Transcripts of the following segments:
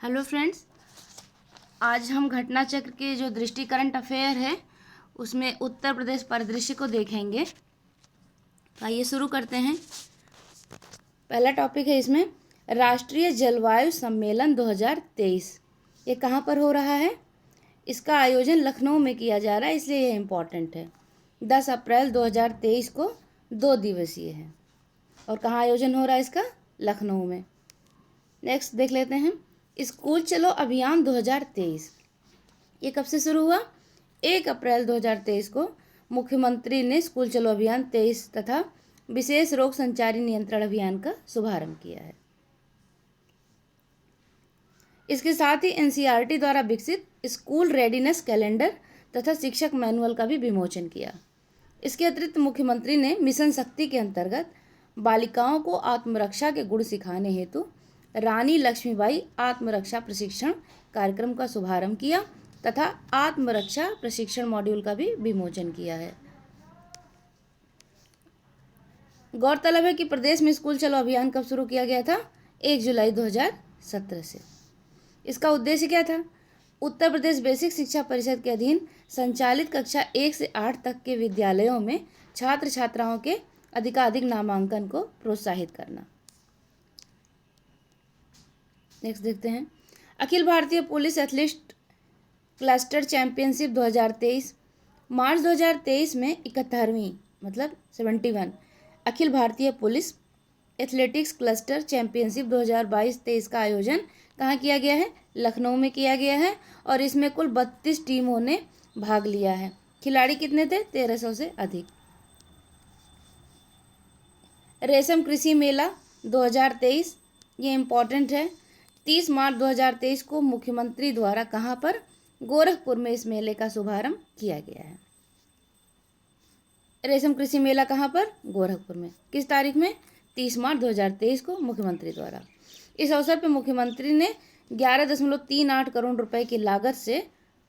Hello friends, आज हम घटना चक्र के जो दृष्टि करंट अफेयर है उसमें उत्तर प्रदेश परिदृश्य को देखेंगे। तो आइए शुरू करते हैं। पहला टॉपिक है इसमें राष्ट्रीय जलवायु सम्मेलन 2023। ये कहाँ पर हो रहा है? इसका आयोजन लखनऊ में किया जा रहा है, इसलिए ये इम्पॉर्टेंट है। 10 अप्रैल 2023 को 2 दिवसीय है। और कहाँ आयोजन हो रहा है इसका? लखनऊ में। नेक्स्ट देख लेते हैं स्कूल चलो अभियान 2023। ये कब से शुरू हुआ? 1 अप्रैल 2023 को मुख्यमंत्री ने स्कूल चलो अभियान 23 तथा विशेष रोग संचारी नियंत्रण अभियान का शुभारंभ किया है। इसके साथ ही एनसीईआरटी द्वारा विकसित स्कूल रेडीनेस कैलेंडर तथा शिक्षक मैनुअल का भी विमोचन किया। इसके अतिरिक्त मुख्यमंत्री ने मिशन शक्ति के अंतर्गत बालिकाओं को आत्मरक्षा के गुण सिखाने हेतु रानी लक्ष्मीबाई आत्मरक्षा प्रशिक्षण कार्यक्रम का शुभारंभ किया तथा आत्मरक्षा प्रशिक्षण मॉड्यूल का भी विमोचन किया है। गौरतलब है कि प्रदेश में स्कूल चलो अभियान कब शुरू किया गया था? 1 जुलाई 2017 से। इसका उद्देश्य क्या था? उत्तर प्रदेश बेसिक शिक्षा परिषद के अधीन संचालित कक्षा 1 से 8 तक के विद्यालयों में छात्र छात्राओं के अधिकाधिक नामांकन को प्रोत्साहित करना। नेक्स्ट देखते हैं Akhil Bharatiya police athlete cluster championship 2023। मार्च 2023 में 71वीं मतलब 71 Akhil Bharatiya police athletics cluster championship 2022-23 का आयोजन कहाँ किया गया है? लखनऊ में किया गया है। और इसमें कुल 32 टीमों ने भाग लिया है। खिलाड़ी कितने थे? 1300 से अधिक। रेशम कृषि मेला 2023, ये इम्पॉर्टेंट है। 30 मार्च 2023 को मुख्यमंत्री द्वारा कहाँ पर? गोरखपुर में इस मेले का शुभारंभ किया गया है। रेशम कृषि मेला कहाँ पर? गोरखपुर में। किस तारीख में? 30 मार्च 2023 को मुख्यमंत्री द्वारा। इस अवसर पर मुख्यमंत्री ने 11.38 करोड़ रुपए की लागत से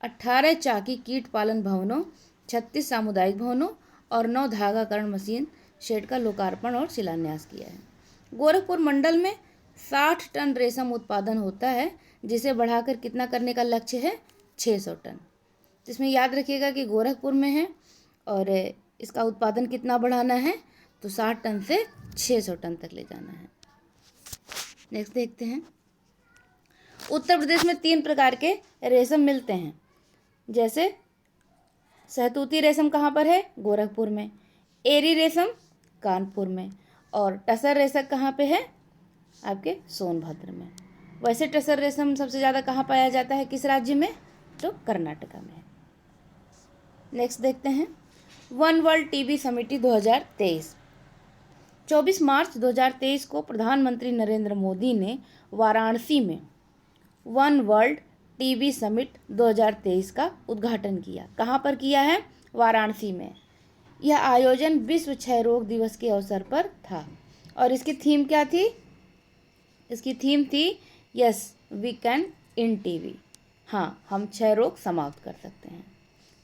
18 चाकी कीट पालन भवनों, 36 सामुदायिक भवनों और 9 धागाकरण मशीन शेड का लोकार्पण और शिलान्यास किया है। गोरखपुर मंडल में 60 टन रेशम उत्पादन होता है, जिसे बढ़ाकर कितना करने का लक्ष्य है? 600 टन। जिसमें याद रखिएगा कि गोरखपुर में है और इसका उत्पादन कितना बढ़ाना है? तो 60 टन से 600 टन तक ले जाना है। नेक्स्ट देखते हैं उत्तर प्रदेश में 3 प्रकार के रेशम मिलते हैं। जैसे सहतूती रेशम कहाँ पर है? गोरखपुर में। एरी रेशम कानपुर में। और टसर रेशम कहाँ पे है? आपके सोनभद्र में। वैसे टसर रेशम सबसे ज़्यादा कहाँ पाया जाता है? किस राज्य में? तो कर्नाटका में। नेक्स्ट देखते हैं वन वर्ल्ड टीबी समिति 2023। 24 मार्च 2023 को प्रधानमंत्री नरेंद्र मोदी ने वाराणसी में वन वर्ल्ड टीबी समिट 2023 का उद्घाटन किया। कहाँ पर किया है? वाराणसी में। यह आयोजन विश्व क्षय रोग दिवस के अवसर पर था और इसकी थीम क्या थी? इसकी थीम थी yes we can end TB. हाँ, हम क्षय रोग समाप्त कर सकते हैं।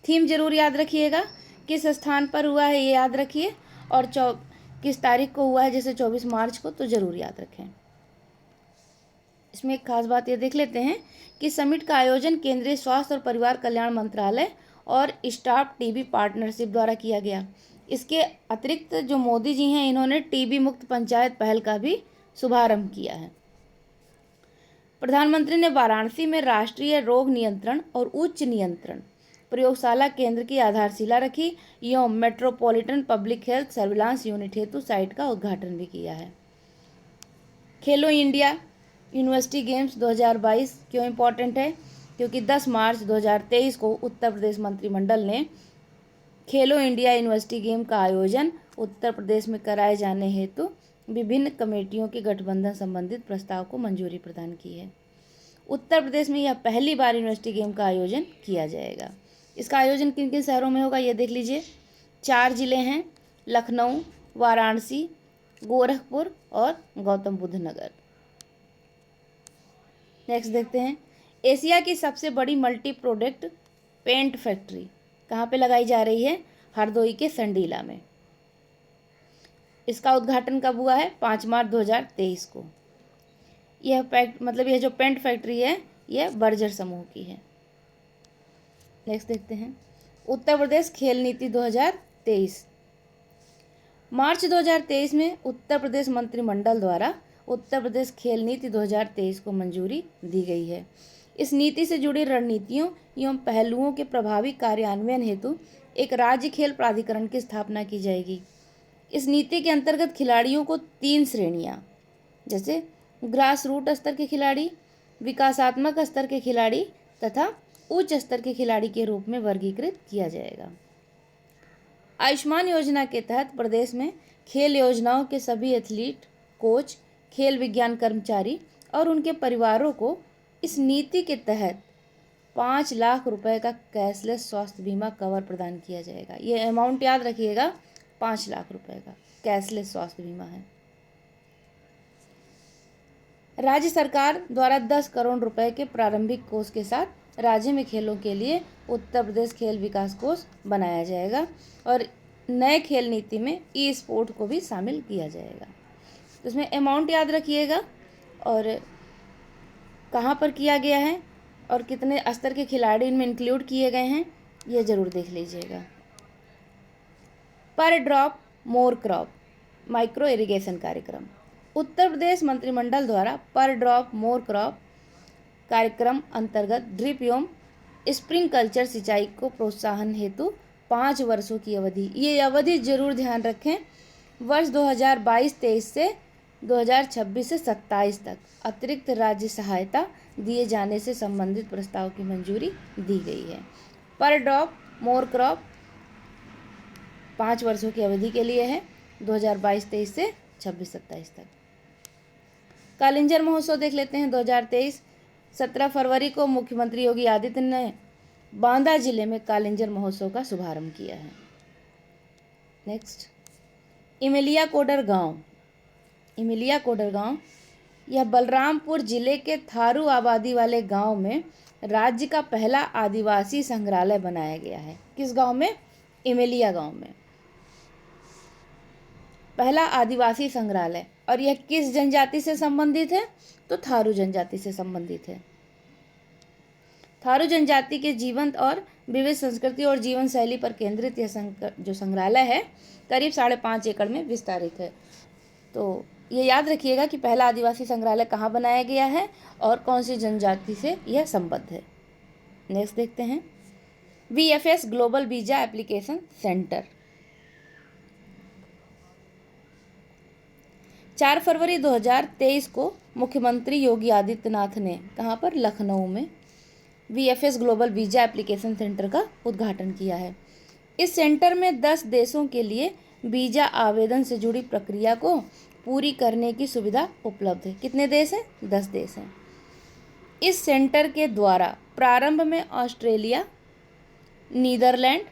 थीम जरूर याद रखिएगा। किस स्थान पर हुआ है ये याद रखिए और किस तारीख को हुआ है, जैसे 24 मार्च को, तो ज़रूर याद रखें। इसमें एक खास बात ये देख लेते हैं कि समिट का आयोजन केंद्रीय स्वास्थ्य और परिवार कल्याण मंत्रालय और स्टाफ टीबी पार्टनरशिप द्वारा किया गया। इसके अतिरिक्त जो मोदी जी हैं, इन्होंने टीबी मुक्त पंचायत पहल का भी शुभारंभ किया है। प्रधानमंत्री ने वाराणसी में राष्ट्रीय रोग नियंत्रण और उच्च नियंत्रण प्रयोगशाला केंद्र की आधारशिला रखी एवं metropolitan public health surveillance unit हेतु साइट का उद्घाटन भी किया है। खेलो इंडिया यूनिवर्सिटी गेम्स 2022 क्यों इम्पोर्टेंट है? क्योंकि 10 मार्च 2023 को उत्तर प्रदेश मंत्रिमंडल ने खेलो इंडिया यूनिवर्सिटी गेम का आयोजन उत्तर प्रदेश में कराए जाने हेतु विभिन्न कमेटियों के गठबंधन संबंधित प्रस्ताव को मंजूरी प्रदान की है। उत्तर प्रदेश में यह पहली बार यूनिवर्सिटी गेम का आयोजन किया जाएगा। इसका आयोजन किन किन शहरों में होगा ये देख लीजिए। 4 जिले हैं, लखनऊ, वाराणसी, गोरखपुर और गौतम बुद्ध नगर। नेक्स्ट देखते हैं एशिया की सबसे बड़ी मल्टी प्रोडक्ट पेंट फैक्ट्री कहाँ पे लगाई जा रही है? हरदोई के संडीला में। इसका उद्घाटन कब हुआ है? 5 मार्च 2023 को। यह जो पेंट फैक्ट्री है यह बर्जर समूह की है। नेक्स्ट देखते हैं उत्तर प्रदेश खेल नीति 2023। मार्च 2023 में उत्तर प्रदेश मंत्रिमंडल द्वारा उत्तर प्रदेश खेल नीति 2023 को मंजूरी दी गई है। इस नीति से जुड़ी रणनीतियों एवं पहलुओं के प्रभावी कार्यान्वयन हेतु एक राज्य खेल प्राधिकरण की स्थापना की जाएगी। इस नीति के अंतर्गत खिलाड़ियों को 3 श्रेणियां जैसे ग्रास रूट स्तर के खिलाड़ी, विकासात्मक स्तर के खिलाड़ी तथा उच्च स्तर के खिलाड़ी के रूप में वर्गीकृत किया जाएगा। आयुष्मान योजना के तहत प्रदेश में खेल योजनाओं के सभी एथलीट, कोच, खेल विज्ञान कर्मचारी और उनके परिवारों को इस नीति के तहत 5 लाख रुपए का कैशलेस स्वास्थ्य बीमा कवर प्रदान किया जाएगा। ये अमाउंट याद रखिएगा, 5 लाख रुपए का कैशलेस स्वास्थ्य बीमा है। राज्य सरकार द्वारा 10 करोड़ रुपए के प्रारंभिक कोष के साथ राज्य में खेलों के लिए उत्तर प्रदेश खेल विकास कोष बनाया जाएगा और नए खेल नीति में ई स्पोर्ट को भी शामिल किया जाएगा। तो इसमें अमाउंट याद रखिएगा और कहाँ पर किया गया है और कितने स्तर के खिलाड़ी इनमें इंक्लूड किए गए हैं ये ज़रूर देख लीजिएगा। पर drop more crop micro irrigation कार्यक्रम। उत्तर प्रदेश मंत्रिमंडल द्वारा पर ड्रॉप मोर क्रॉप कार्यक्रम अंतर्गत ड्रिप एवं स्प्रिंकलचर सिंचाई को प्रोत्साहन हेतु 5 वर्षों की अवधि, ये अवधि जरूर ध्यान रखें, वर्ष 2022-23 से 2026 से 27 तक अतिरिक्त राज्य सहायता दिए जाने से संबंधित प्रस्ताव की मंजूरी दी गई है। पर ड्रॉप मोर क्रॉप 5 वर्षों की अवधि के लिए है, 2022-23 से 26-27 तक। कालिंजर महोत्सव देख लेते हैं 2023। 17 फरवरी को मुख्यमंत्री योगी आदित्यनाथ ने बांदा जिले में कालिंजर महोत्सव का शुभारंभ किया है। नेक्स्ट इमिलिया कोडर गांव। इमिलिया कोडर गांव यह बलरामपुर जिले के थारू आबादी वाले गांव में राज्य का पहला आदिवासी संग्रहालय बनाया गया है। किस गांव में? इमिलिया गांव में पहला आदिवासी संग्रहालय। और यह किस जनजाति से संबंधित है? तो थारू जनजाति से संबंधित है। थारू जनजाति के जीवंत और विविध संस्कृति और जीवन शैली पर केंद्रित यह जो संग्रहालय है करीब 5.5 एकड़ में विस्तारित है। तो ये याद रखिएगा कि पहला आदिवासी संग्रहालय कहाँ बनाया गया है और कौन सी जनजाति से यह संबद्ध है। नेक्स्ट देखते हैं VFS global visa application centre. 4 फरवरी 2023 को मुख्यमंत्री योगी आदित्यनाथ ने कहाँ पर? लखनऊ में VFS global visa application centre का उद्घाटन किया है। इस सेंटर में 10 देशों के लिए वीजा आवेदन से जुड़ी प्रक्रिया को पूरी करने की सुविधा उपलब्ध है। कितने देश हैं? 10 देश हैं। इस सेंटर के द्वारा प्रारंभ में ऑस्ट्रेलिया, नीदरलैंड,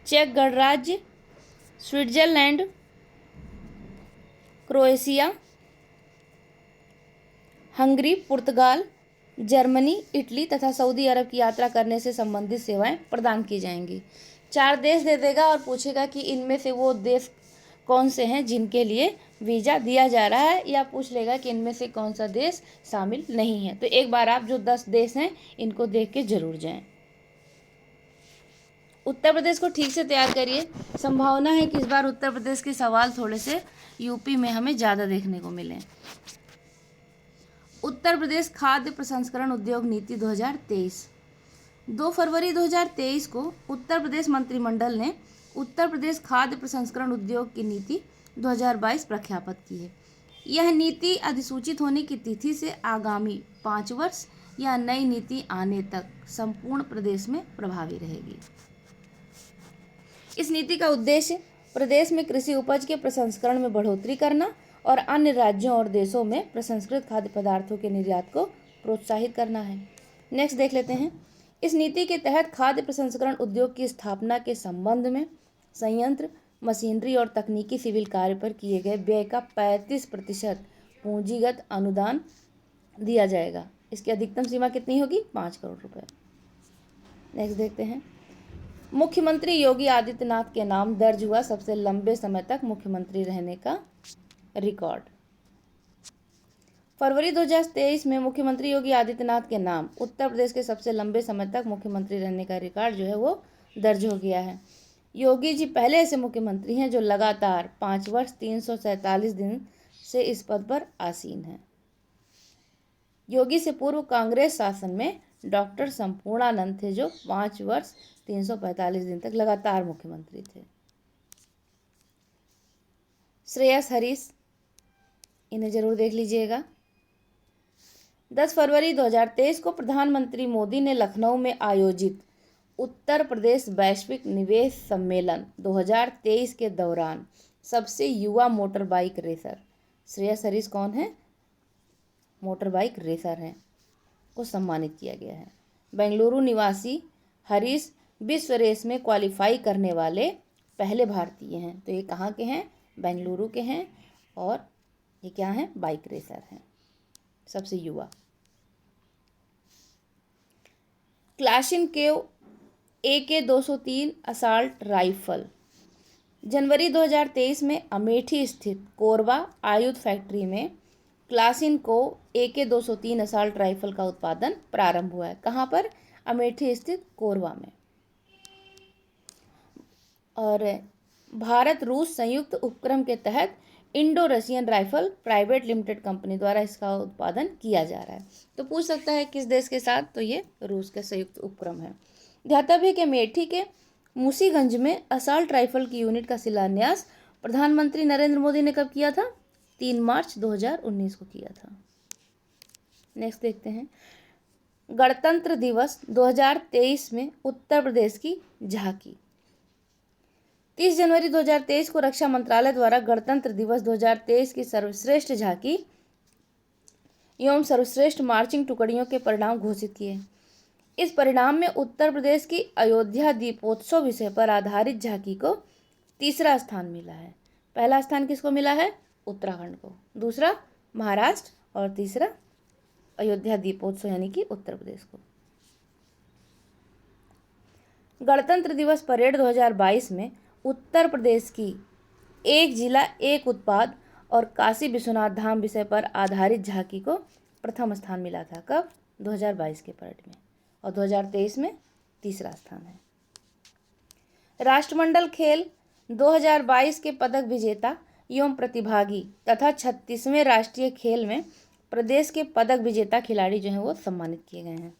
चेक गणराज्य, स्विट्जरलैंड, क्रोएशिया, हंगरी, पुर्तगाल, जर्मनी, इटली तथा सऊदी अरब की यात्रा करने से संबंधित सेवाएं प्रदान की जाएंगी। 4 देश दे देगा और पूछेगा कि इनमें से वो देश कौन से हैं जिनके लिए वीज़ा दिया जा रहा है, या पूछ लेगा कि इनमें से कौन सा देश शामिल नहीं है। तो एक बार आप जो 10 देश हैं इनको देख के जरूर जाएं। उत्तर प्रदेश को ठीक से तैयार करिए। संभावना है कि इस बार उत्तर प्रदेश के सवाल थोड़े से यूपी में हमें ज़्यादा देखने को मिले। उत्तर प्रदेश खाद्य प्रसंस्करण उद्योग नीति 2023। 2 फरवरी 2023 को उत्तर प्रदेश मंत्रिमंडल ने उत्तर प्रदेश खाद्य प्रसंस्करण उद्योग की नीति 2022 प्रख्यापित की है। यह नीति अधिसूचित होने की तिथि से आगामी 5 वर्ष या नई नीति आने तक संपूर्ण प्रदेश में प्रभावी रहेगी। इस नीति का उद्देश्य प्रदेश में कृषि उपज के प्रसंस्करण में बढ़ोतरी करना और अन्य राज्यों और देशों में प्रसंस्कृत खाद्य पदार्थों के निर्यात को प्रोत्साहित करना है। नेक्स्ट देख लेते हैं। इस नीति के तहत खाद्य प्रसंस्करण उद्योग की स्थापना के संबंध में संयंत्र, मशीनरी और तकनीकी सिविल कार्य पर किए गए व्यय का 35% पूंजीगत अनुदान दिया जाएगा। इसकी अधिकतम सीमा कितनी होगी? 5 करोड़ रुपए। नेक्स्ट देखते हैं। मुख्यमंत्री योगी आदित्यनाथ के नाम दर्ज हुआ सबसे लंबे समय तक मुख्यमंत्री रहने का रिकॉर्ड। फरवरी 2023 में मुख्यमंत्री योगी आदित्यनाथ के नाम उत्तर प्रदेश के सबसे लंबे समय तक मुख्यमंत्री रहने का रिकॉर्ड जो है वो दर्ज हो गया है। योगी जी पहले ऐसे मुख्यमंत्री हैं जो लगातार 5 वर्ष 347 दिन से इस पद पर आसीन हैं। योगी से पूर्व कांग्रेस शासन में डॉक्टर संपूर्णानंद थे जो 5 वर्ष 345 दिन तक लगातार मुख्यमंत्री थे। श्रेयस हरीश, इन्हें जरूर देख लीजिएगा। 10 फरवरी 2023 को प्रधानमंत्री मोदी ने लखनऊ में आयोजित उत्तर प्रदेश वैश्विक निवेश सम्मेलन 2023 के दौरान सबसे युवा motor bike racer Shreyas Harish कौन है? मोटर बाइक रेसर हैं, को सम्मानित किया गया है। बेंगलुरु निवासी हरीश विश्व रेस में क्वालिफाई करने वाले पहले भारतीय हैं। तो ये कहाँ के हैं? बेंगलुरु के हैं और ये क्या हैं? बाइक रेसर हैं, सबसे युवा। क्लाशिनकोव AK-203 असॉल्ट राइफल जनवरी 2023 में अमेठी स्थित कोरबा आयुध फैक्ट्री में क्लाशिनकोव AK-203 असॉल्ट राइफल का उत्पादन प्रारंभ हुआ है। कहाँ पर? अमेठी स्थित कोरबा में। और भारत रूस संयुक्त उपक्रम के तहत Indo Russian rifle private limited company द्वारा इसका उत्पादन किया जा रहा है। तो पूछ सकता है किस देश के साथ? तो ये रूस के संयुक्त उपक्रम है। ध्यातव्य के अमेठी के मुसीगंज में असॉल्ट राइफल की यूनिट का शिलान्यास प्रधानमंत्री नरेंद्र मोदी ने कब किया था? 3 मार्च 2019 को किया था। नेक्स्ट देखते हैं, गणतंत्र दिवस 2023 में उत्तर प्रदेश की झांकी। 30 जनवरी 2023 को रक्षा मंत्रालय द्वारा गणतंत्र दिवस 2023 की सर्वश्रेष्ठ झांकी एवं सर्वश्रेष्ठ मार्चिंग टुकड़ियों के परिणाम घोषित किए। इस परिणाम में उत्तर प्रदेश की अयोध्या दीपोत्सव विषय पर आधारित झांकी को तीसरा स्थान मिला है। पहला स्थान किसको मिला है? उत्तराखंड को, दूसरा महाराष्ट्र और तीसरा अयोध्या दीपोत्सव यानी कि उत्तर प्रदेश को। गणतंत्र दिवस परेड 2022 में उत्तर प्रदेश की एक जिला एक उत्पाद और काशी विश्वनाथ धाम विषय पर आधारित झांकी को प्रथम स्थान मिला था। कब? 2022 के परेड में। और 2023 में तीसरा स्थान है। राष्ट्रमंडल खेल 2022 के पदक विजेता एवं प्रतिभागी तथा 36वें राष्ट्रीय खेल में प्रदेश के पदक विजेता खिलाड़ी जो हैं वो सम्मानित किए गए हैं।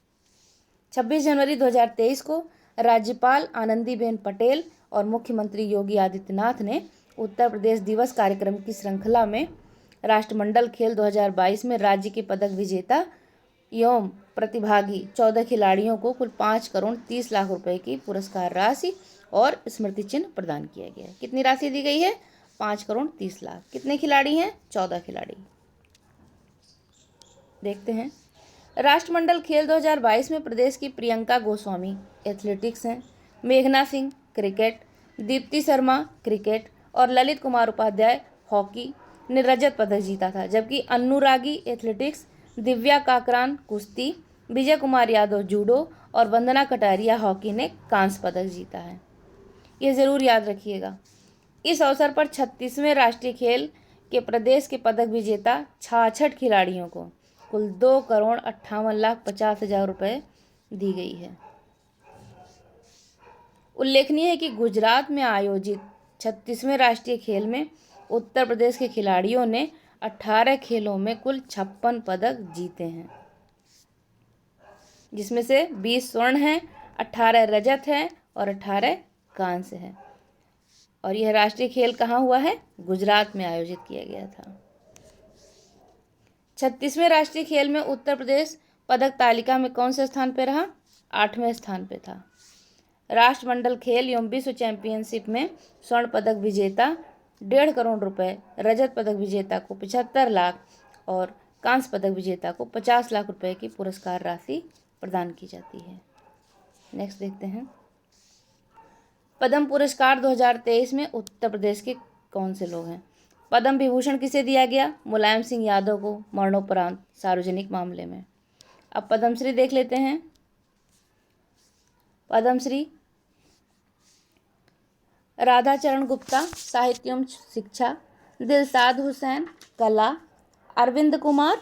26 जनवरी 2023 को राज्यपाल आनंदीबेन पटेल और मुख्यमंत्री योगी आदित्यनाथ ने उत्तर प्रदेश दिवस कार्यक्रम की श्रृंखला में राष्ट्रमंडल खेल 2022 में राज्य के पदक विजेता एवं प्रतिभागी 14 खिलाड़ियों को कुल 5 करोड़ 30 लाख रुपए की पुरस्कार राशि और स्मृति चिन्ह प्रदान किया गया है। कितनी राशि दी गई है? 5 करोड़ 30 लाख। कितने खिलाड़ी हैं? 14 खिलाड़ी। देखते हैं, राष्ट्रमंडल खेल 2022 में प्रदेश की प्रियंका गोस्वामी एथलेटिक्स हैं, मेघना सिंह क्रिकेट, दीप्ति शर्मा क्रिकेट और ललित कुमार उपाध्याय हॉकी ने रजत पदक जीता था। जबकि अनुरागी एथलेटिक्स, दिव्या काकरान कुश्ती, विजय कुमार यादव जूडो और वंदना कटारिया हॉकी ने कांस्य पदक जीता है। ये ज़रूर याद रखिएगा। इस अवसर पर 36वें राष्ट्रीय खेल के प्रदेश के पदक विजेता 66 खिलाड़ियों को कुल 2 करोड़ 58 लाख 50 हजार रुपये दी गई है। उल्लेखनीय है कि गुजरात में आयोजित 36वें राष्ट्रीय खेल में उत्तर प्रदेश के खिलाड़ियों ने 18 खेलों में कुल 56 पदक जीते हैं, जिसमें से 20 स्वर्ण हैं, 18 रजत हैं और 18 कांस्य हैं। और यह राष्ट्रीय खेल कहाँ हुआ है? गुजरात में आयोजित किया गया था। 36वें राष्ट्रीय खेल में उत्तर प्रदेश पदक तालिका में कौन से स्थान पर रहा? 8वें स्थान पर था। राष्ट्रमंडल खेल एवं विश्व चैंपियनशिप में स्वर्ण पदक विजेता 1.5 करोड़ रुपए, रजत पदक विजेता को 75 लाख और कांस्य पदक विजेता को 50 लाख रुपए की पुरस्कार राशि प्रदान की जाती है। नेक्स्ट देखते हैं, पद्म पुरस्कार 2023 में उत्तर प्रदेश के कौन से लोग हैं? पद्म विभूषण किसे दिया गया? मुलायम सिंह यादव को मरणोपरांत सार्वजनिक मामले में। अब पद्मश्री देख लेते हैं। पद्मश्री राधाचरण गुप्ता साहित्य एवं शिक्षा, दिलशाद हुसैन कला, अरविंद कुमार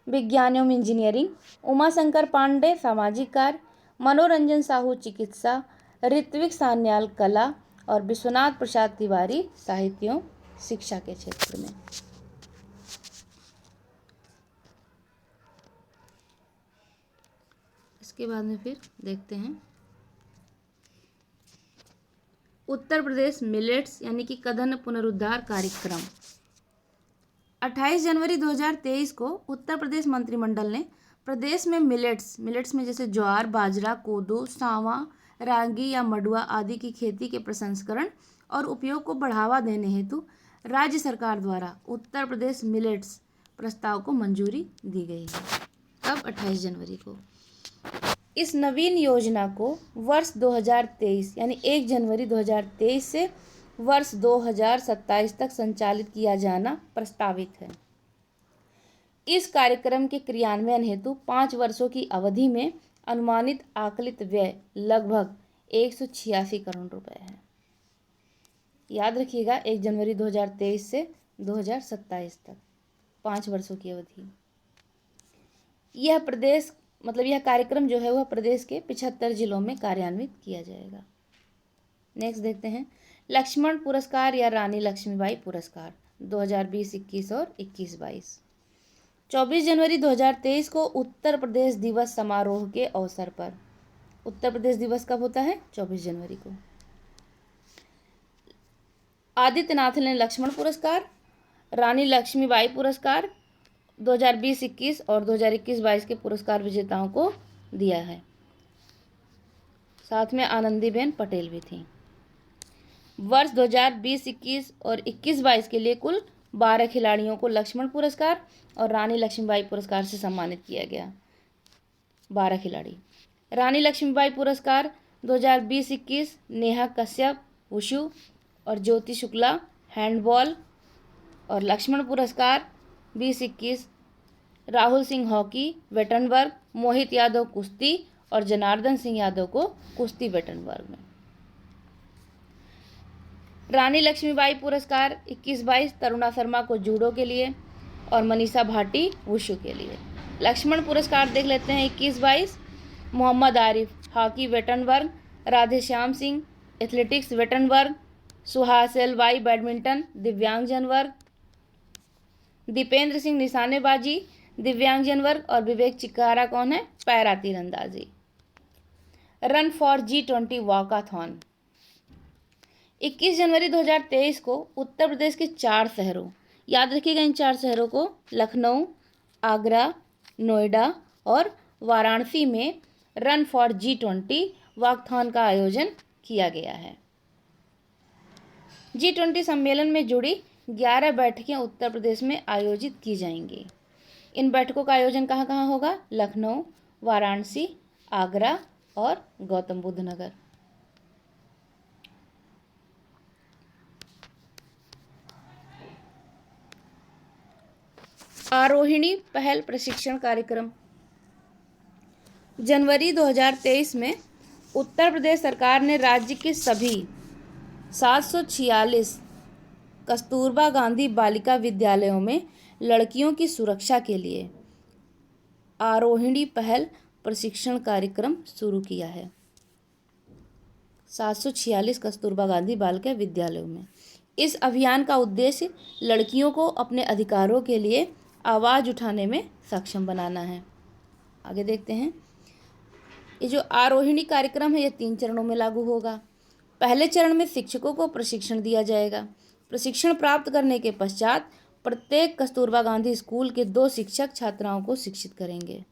विज्ञान एवं इंजीनियरिंग, उमाशंकर पांडे सामाजिक कार्य, मनोरंजन साहू चिकित्सा, ऋत्विक सान्याल कला और विश्वनाथ प्रसाद तिवारी साहित्य एवं शिक्षा के क्षेत्र में। इसके बाद में फिर देखते हैं उत्तर प्रदेश मिलेट्स यानी कि कदन पुनरुद्धार कार्यक्रम। 28 जनवरी 2023 को उत्तर प्रदेश मंत्रिमंडल ने प्रदेश में मिलेट्स में जैसे ज्वार, बाजरा, कोदो, सांवा, रागी या मडुआ आदि की खेती के प्रसंस्करण और उपयोग को बढ़ावा देने हेतु राज्य सरकार द्वारा उत्तर प्रदेश मिलेट्स प्रस्ताव को मंजूरी दी गई है। अब 28 जनवरी को इस नवीन योजना को वर्ष 2023 यानी 1 जनवरी 2023 से वर्ष 2027 तक संचालित किया जाना प्रस्तावित है। इस कार्यक्रम के क्रियान्वयन हेतु 5 वर्षों की अवधि में अनुमानित आकलित व्यय लगभग 186 करोड़ रुपए है। याद रखिएगा 1 जनवरी 2023 से 2027 तक 5 वर्षों की अवधि। यह कार्यक्रम जो है वह प्रदेश के 75 जिलों में कार्यान्वित किया जाएगा। नेक्स्ट देखते हैं लक्ष्मण पुरस्कार या रानी लक्ष्मीबाई पुरस्कार 2020-21 और 21-22। 24 जनवरी 2023 को उत्तर प्रदेश दिवस समारोह के अवसर पर, उत्तर प्रदेश दिवस कब होता है? 24 जनवरी को। आदित्यनाथ ने लक्ष्मण पुरस्कार, रानी लक्ष्मीबाई पुरस्कार 2020-21 और 2021-22 के पुरस्कार विजेताओं को दिया है। साथ में आनंदीबेन पटेल भी थी। वर्ष 2020-21 और 21-22 के लिए कुल 12 खिलाड़ियों को लक्ष्मण पुरस्कार और रानी लक्ष्मीबाई पुरस्कार से सम्मानित किया गया। 12 खिलाड़ी। रानी लक्ष्मीबाई पुरस्कार 2020-21 नेहा कश्यप वुशु और ज्योति शुक्ला हैंडबॉल, और लक्ष्मण पुरस्कार 2021 राहुल सिंह हॉकी वेटनवर्ग, मोहित यादव कुश्ती और जनार्दन सिंह यादव को कुश्ती वेटनवर्ग में। रानी लक्ष्मीबाई पुरस्कार 21-22 तरुणा शर्मा को जूडो के लिए और मनीषा भाटी वुशु के लिए। लक्ष्मण पुरस्कार देख लेते हैं 21-22 मोहम्मद आरिफ हॉकी वेटनवर्ग, राधेश्याम सिंह एथलेटिक्स वेटनवर्ग, सुहास एलवाई बैडमिंटन दिव्यांगजन वर्ग, दीपेंद्र सिंह निशानेबाजी दिव्यांगजन वर्ग और विवेक चिकारा कौन है? पैरा तीरंदाजी। रन फॉर G20 वॉकाथॉन 21 जनवरी 2023 को उत्तर प्रदेश के 4 शहरों, याद रखिएगा इन 4 शहरों को, लखनऊ, आगरा, नोएडा और वाराणसी में रन फॉर G20 वॉकाथॉन का आयोजन किया गया है। G20 सम्मेलन में जुड़ी 11 बैठकें उत्तर प्रदेश में आयोजित की जाएंगी। इन बैठकों का आयोजन कहाँ कहाँ होगा? लखनऊ, वाराणसी, आगरा और गौतम बुद्ध नगर। आरोहिणी पहल प्रशिक्षण कार्यक्रम जनवरी 2023 में उत्तर प्रदेश सरकार ने राज्य के सभी 746 कस्तूरबा गांधी बालिका विद्यालयों में लड़कियों की सुरक्षा के लिए आरोहिणी पहल प्रशिक्षण कार्यक्रम शुरू किया है। 746 कस्तूरबा गांधी बालिका विद्यालयों में इस अभियान का उद्देश्य लड़कियों को अपने अधिकारों के लिए आवाज़ उठाने में सक्षम बनाना है। आगे देखते हैं, ये जो आरोहिणी कार्यक्रम है ये 3 चरणों में लागू होगा। पहले चरण में शिक्षकों को प्रशिक्षण दिया जाएगा। प्रशिक्षण प्राप्त करने के पश्चात प्रत्येक कस्तूरबा गांधी स्कूल के 2 शिक्षक छात्राओं को शिक्षित करेंगे।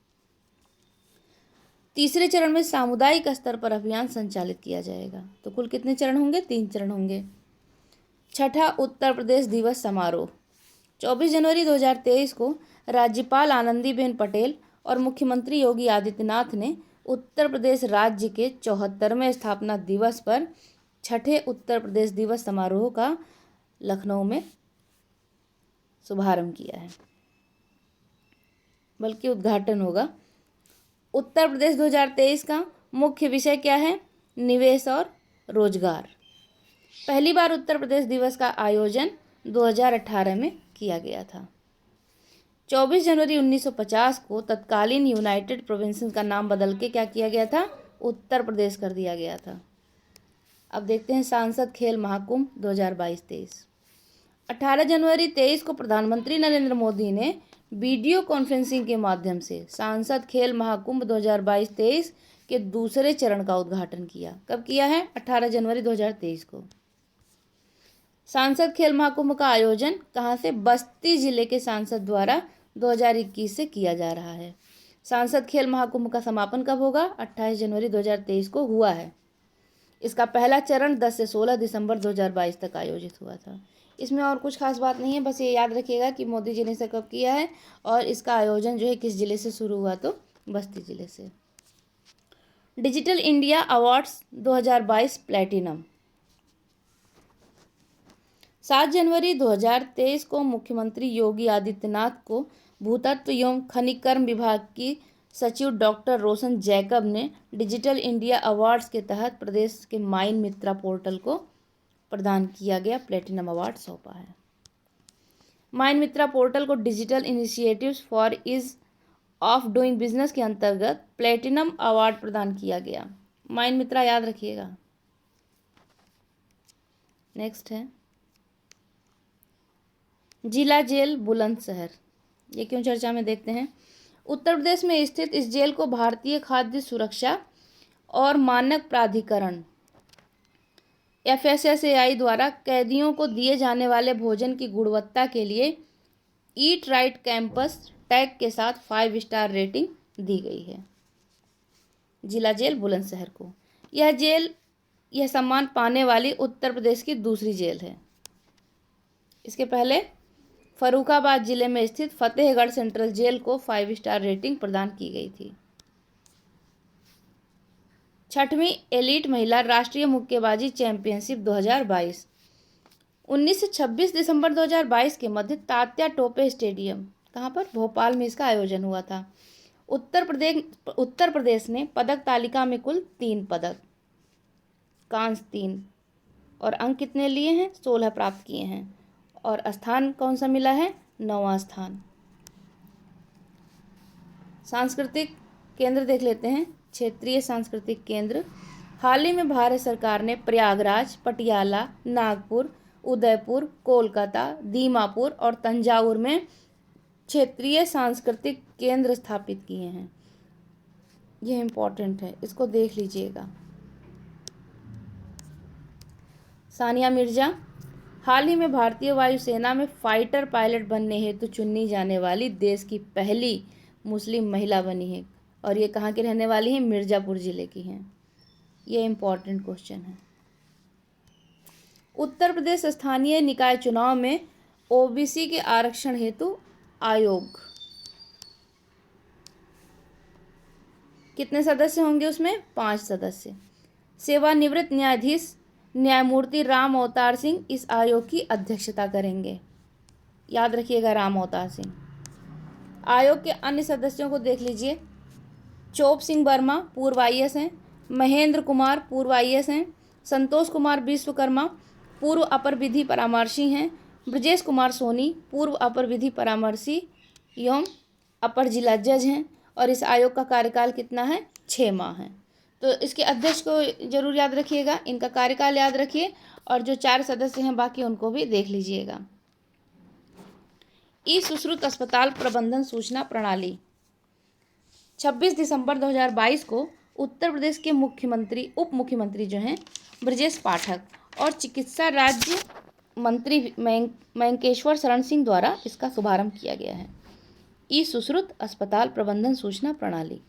तीसरे चरण में सामुदायिक स्तर पर अभियान संचालित किया जाएगा। तो कुल कितने चरण होंगे? 3 चरण होंगे। छठा उत्तर प्रदेश दिवस समारोह 24 जनवरी 2023 को राज्यपाल आनंदीबेन पटेल और मुख्यमंत्री योगी आदित्यनाथ ने उत्तर प्रदेश राज्य के 74वें स्थापना दिवस पर छठे उत्तर प्रदेश दिवस समारोह का लखनऊ में शुभारंभ किया है, बल्कि उद्घाटन होगा। उत्तर प्रदेश 2023 का मुख्य विषय क्या है? निवेश और रोजगार। पहली बार उत्तर प्रदेश दिवस का आयोजन 2018 में किया गया था। 24 जनवरी 1950 को तत्कालीन यूनाइटेड प्रोविंसेस का नाम बदल के क्या किया गया था? उत्तर प्रदेश कर दिया गया था। अब देखते हैं सांसद खेल महाकुंभ 2022-23। 18 जनवरी 23 को प्रधानमंत्री नरेंद्र मोदी ने वीडियो कॉन्फ्रेंसिंग के माध्यम से सांसद खेल महाकुंभ 2022-23 के दूसरे चरण का उद्घाटन किया। कब किया है? 18 जनवरी 2023 को। सांसद खेल महाकुंभ का आयोजन कहाँ से? बस्ती जिले के सांसद द्वारा 2021 से किया जा रहा है। सांसद खेल महाकुंभ का समापन कब होगा? 28 जनवरी 2023 को हुआ है। इसका पहला चरण 10 से 16 दिसंबर 2022 तक आयोजित हुआ था। इसमें और कुछ खास बात नहीं है, बस ये याद रखिएगा कि मोदी जी ने इसे कब किया है और इसका आयोजन जो है किस जिले से शुरू हुआ, तो बस्ती जिले से। Digital India awards 2022 platinum. 7 जनवरी 2023 को मुख्यमंत्री योगी आदित्यनाथ को भूतत्व एवं खनिकर्म विभाग की सचिव डॉक्टर रोशन जैकब ने डिजिटल इंडिया अवार्ड्स के तहत प्रदेश के माइन मित्रा पोर्टल को प्रदान किया गया प्लेटिनम अवार्ड सौंपा है। माइन मित्रा पोर्टल को digital initiatives for ease of doing business के अंतर्गत प्लेटिनम अवार्ड प्रदान किया गया। माइन मित्रा याद रखिएगा। नेक्स्ट है जिला जेल बुलंदशहर। ये क्यों चर्चा में, देखते हैं। उत्तर प्रदेश में स्थित इस जेल को भारतीय खाद्य सुरक्षा और मानक प्राधिकरण FSSAI द्वारा कैदियों को दिए जाने वाले भोजन की गुणवत्ता के लिए ईट राइट कैंपस टैग के साथ 5 स्टार रेटिंग दी गई है। जिला जेल बुलंदशहर को यह सम्मान पाने वाली उत्तर प्रदेश की दूसरी जेल है। इसके पहले फर्रुखाबाद जिले में स्थित फतेहगढ़ सेंट्रल जेल को 5 स्टार रेटिंग प्रदान की गई थी। 6वीं एलीट महिला राष्ट्रीय मुक्केबाजी चैंपियनशिप 2022 19 से 26 दिसंबर 2022 के मध्य तात्या टोपे स्टेडियम, कहाँ पर? भोपाल में इसका आयोजन हुआ था। उत्तर प्रदेश ने पदक तालिका में कुल 3 पदक, कांस्य 3 और अंक कितने लिए हैं? 16 प्राप्त किए हैं। और स्थान कौन सा मिला है? 9वां स्थान। सांस्कृतिक केंद्र देख लेते हैं। क्षेत्रीय सांस्कृतिक केंद्र। हाल ही में भारत सरकार ने प्रयागराज, पटियाला, नागपुर, उदयपुर, कोलकाता, दीमापुर और तंजावुर में क्षेत्रीय सांस्कृतिक केंद्र स्थापित किए हैं। यह इम्पोर्टेंट है, इसको देख लीजिएगा। सानिया मिर्जा हाल ही में भारतीय वायुसेना में फाइटर पायलट बनने हेतु चुनी जाने वाली देश की पहली मुस्लिम महिला बनी है और ये कहाँ की रहने वाली है? मिर्ज़ापुर जिले की हैं। ये इम्पोर्टेंट क्वेश्चन है। उत्तर प्रदेश स्थानीय निकाय चुनाव में OBC के आरक्षण हेतु आयोग कितने सदस्य होंगे? उसमें 5 सदस्य। सेवानिवृत्त न्यायाधीश न्यायमूर्ति राम अवतार सिंह इस आयोग की अध्यक्षता करेंगे। याद रखिएगा, राम अवतार सिंह। आयोग के अन्य सदस्यों को देख लीजिए। चोप सिंह वर्मा पूर्व IAS हैं, महेंद्र कुमार पूर्व IAS हैं, संतोष कुमार विश्वकर्मा पूर्व अपर विधि परामर्शी हैं, ब्रजेश कुमार सोनी पूर्व अपर विधि परामर्शी एवं अपर जिला जज हैं और इस आयोग का कार्यकाल कितना है? 6 माह है। तो इसके अध्यक्ष को जरूर याद रखिएगा, इनका कार्यकाल याद रखिए और जो 4 सदस्य हैं बाकी उनको भी देख लीजिएगा। सुश्रुत अस्पताल प्रबंधन सूचना प्रणाली 26 दिसंबर 2022 को उत्तर प्रदेश के उप मुख्यमंत्री जो हैं ब्रजेश पाठक और चिकित्सा राज्य मंत्री मयंकेश्वर शरण सिंह द्वारा इसका शुभारंभ किया गया है। सुश्रुत अस्पताल प्रबंधन सूचना प्रणाली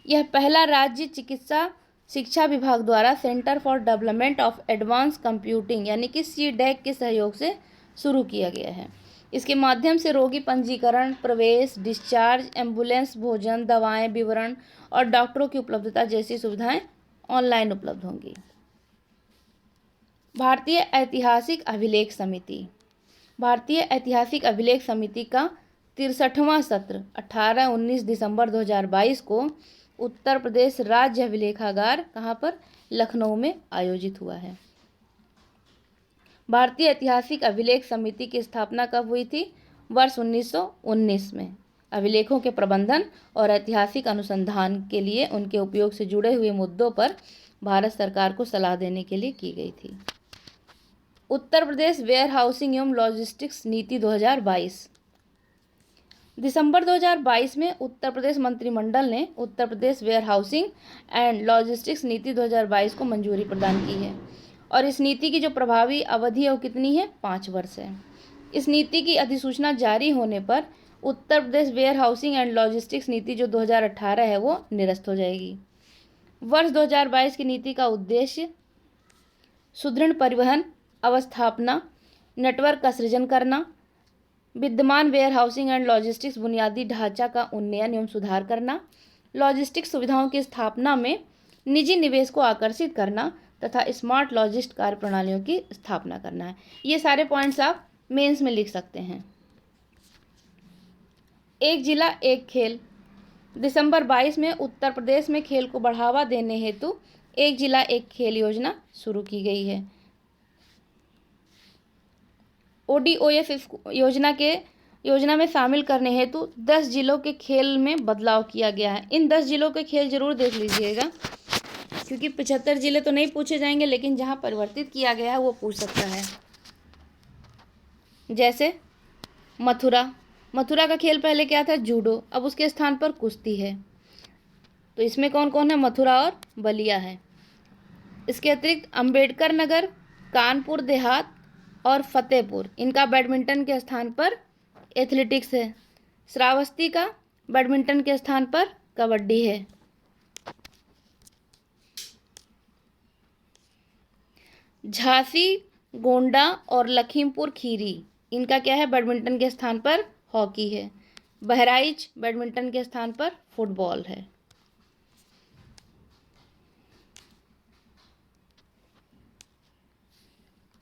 यह पहला राज्य चिकित्सा शिक्षा विभाग द्वारा centre for development of advance computing यानी कि CDAC के सहयोग से शुरू किया गया है। इसके माध्यम से रोगी पंजीकरण, प्रवेश, डिस्चार्ज, एम्बुलेंस, भोजन, दवाएं, विवरण और डॉक्टरों की उपलब्धता जैसी सुविधाएं ऑनलाइन उपलब्ध होंगी। भारतीय ऐतिहासिक अभिलेख समिति का 63वां सत्र 18-19 दिसंबर 2022 को उत्तर प्रदेश राज्य अभिलेखागार कहाँ पर? लखनऊ में आयोजित हुआ है। भारतीय ऐतिहासिक अभिलेख समिति की स्थापना कब हुई थी? वर्ष 1919 में अभिलेखों के प्रबंधन और ऐतिहासिक अनुसंधान के लिए उनके उपयोग से जुड़े हुए मुद्दों पर भारत सरकार को सलाह देने के लिए की गई थी। उत्तर प्रदेश वेयर हाउसिंग एवं लॉजिस्टिक्स नीति 2022। दिसंबर 2022 में उत्तर प्रदेश मंत्रिमंडल ने Uttar Pradesh where housing and logistics नीति 2022 को मंजूरी प्रदान की है और इस नीति की जो प्रभावी अवधि है वो कितनी है, 5 वर्ष है। इस नीति की अधिसूचना जारी होने पर Uttar Pradesh where housing and logistics नीति जो 2018 है वो निरस्त हो जाएगी। वर्ष 2022 की नीति का उद्देश्य सुदृढ़ परिवहन अवस्थापना नेटवर्क का सृजन करना, विद्यमान वेयर हाउसिंग एंड लॉजिस्टिक्स बुनियादी ढांचा का उन्नयन एवं सुधार करना, लॉजिस्टिक्स सुविधाओं की स्थापना में निजी निवेश को आकर्षित करना तथा स्मार्ट लॉजिस्ट कार्य प्रणालियों की स्थापना करना है। ये सारे पॉइंट्स आप मेंस में लिख सकते हैं। एक जिला एक खेल। दिसंबर 22 में उत्तर प्रदेश में खेल को बढ़ावा देने हेतु एक जिला एक खेल योजना शुरू की गई है। ODOF योजना में शामिल करने हेतु 10 जिलों के खेल में बदलाव किया गया है। इन 10 जिलों के खेल जरूर देख लीजिएगा, क्योंकि 75 जिले तो नहीं पूछे जाएंगे, लेकिन जहाँ परिवर्तित किया गया है वो पूछ सकता है। जैसे मथुरा का खेल पहले क्या था, जूडो, अब उसके स्थान पर कुश्ती है। तो इसमें कौन कौन है, मथुरा और बलिया है। इसके अतिरिक्त अंबेडकर नगर, कानपुर देहात और फतेहपुर, इनका बैडमिंटन के स्थान पर एथलेटिक्स है। श्रावस्ती का बैडमिंटन के स्थान पर कबड्डी है। झांसी, गोंडा और लखीमपुर खीरी, इनका क्या है, बैडमिंटन के स्थान पर हॉकी है। बहराइच बैडमिंटन के स्थान पर फुटबॉल है।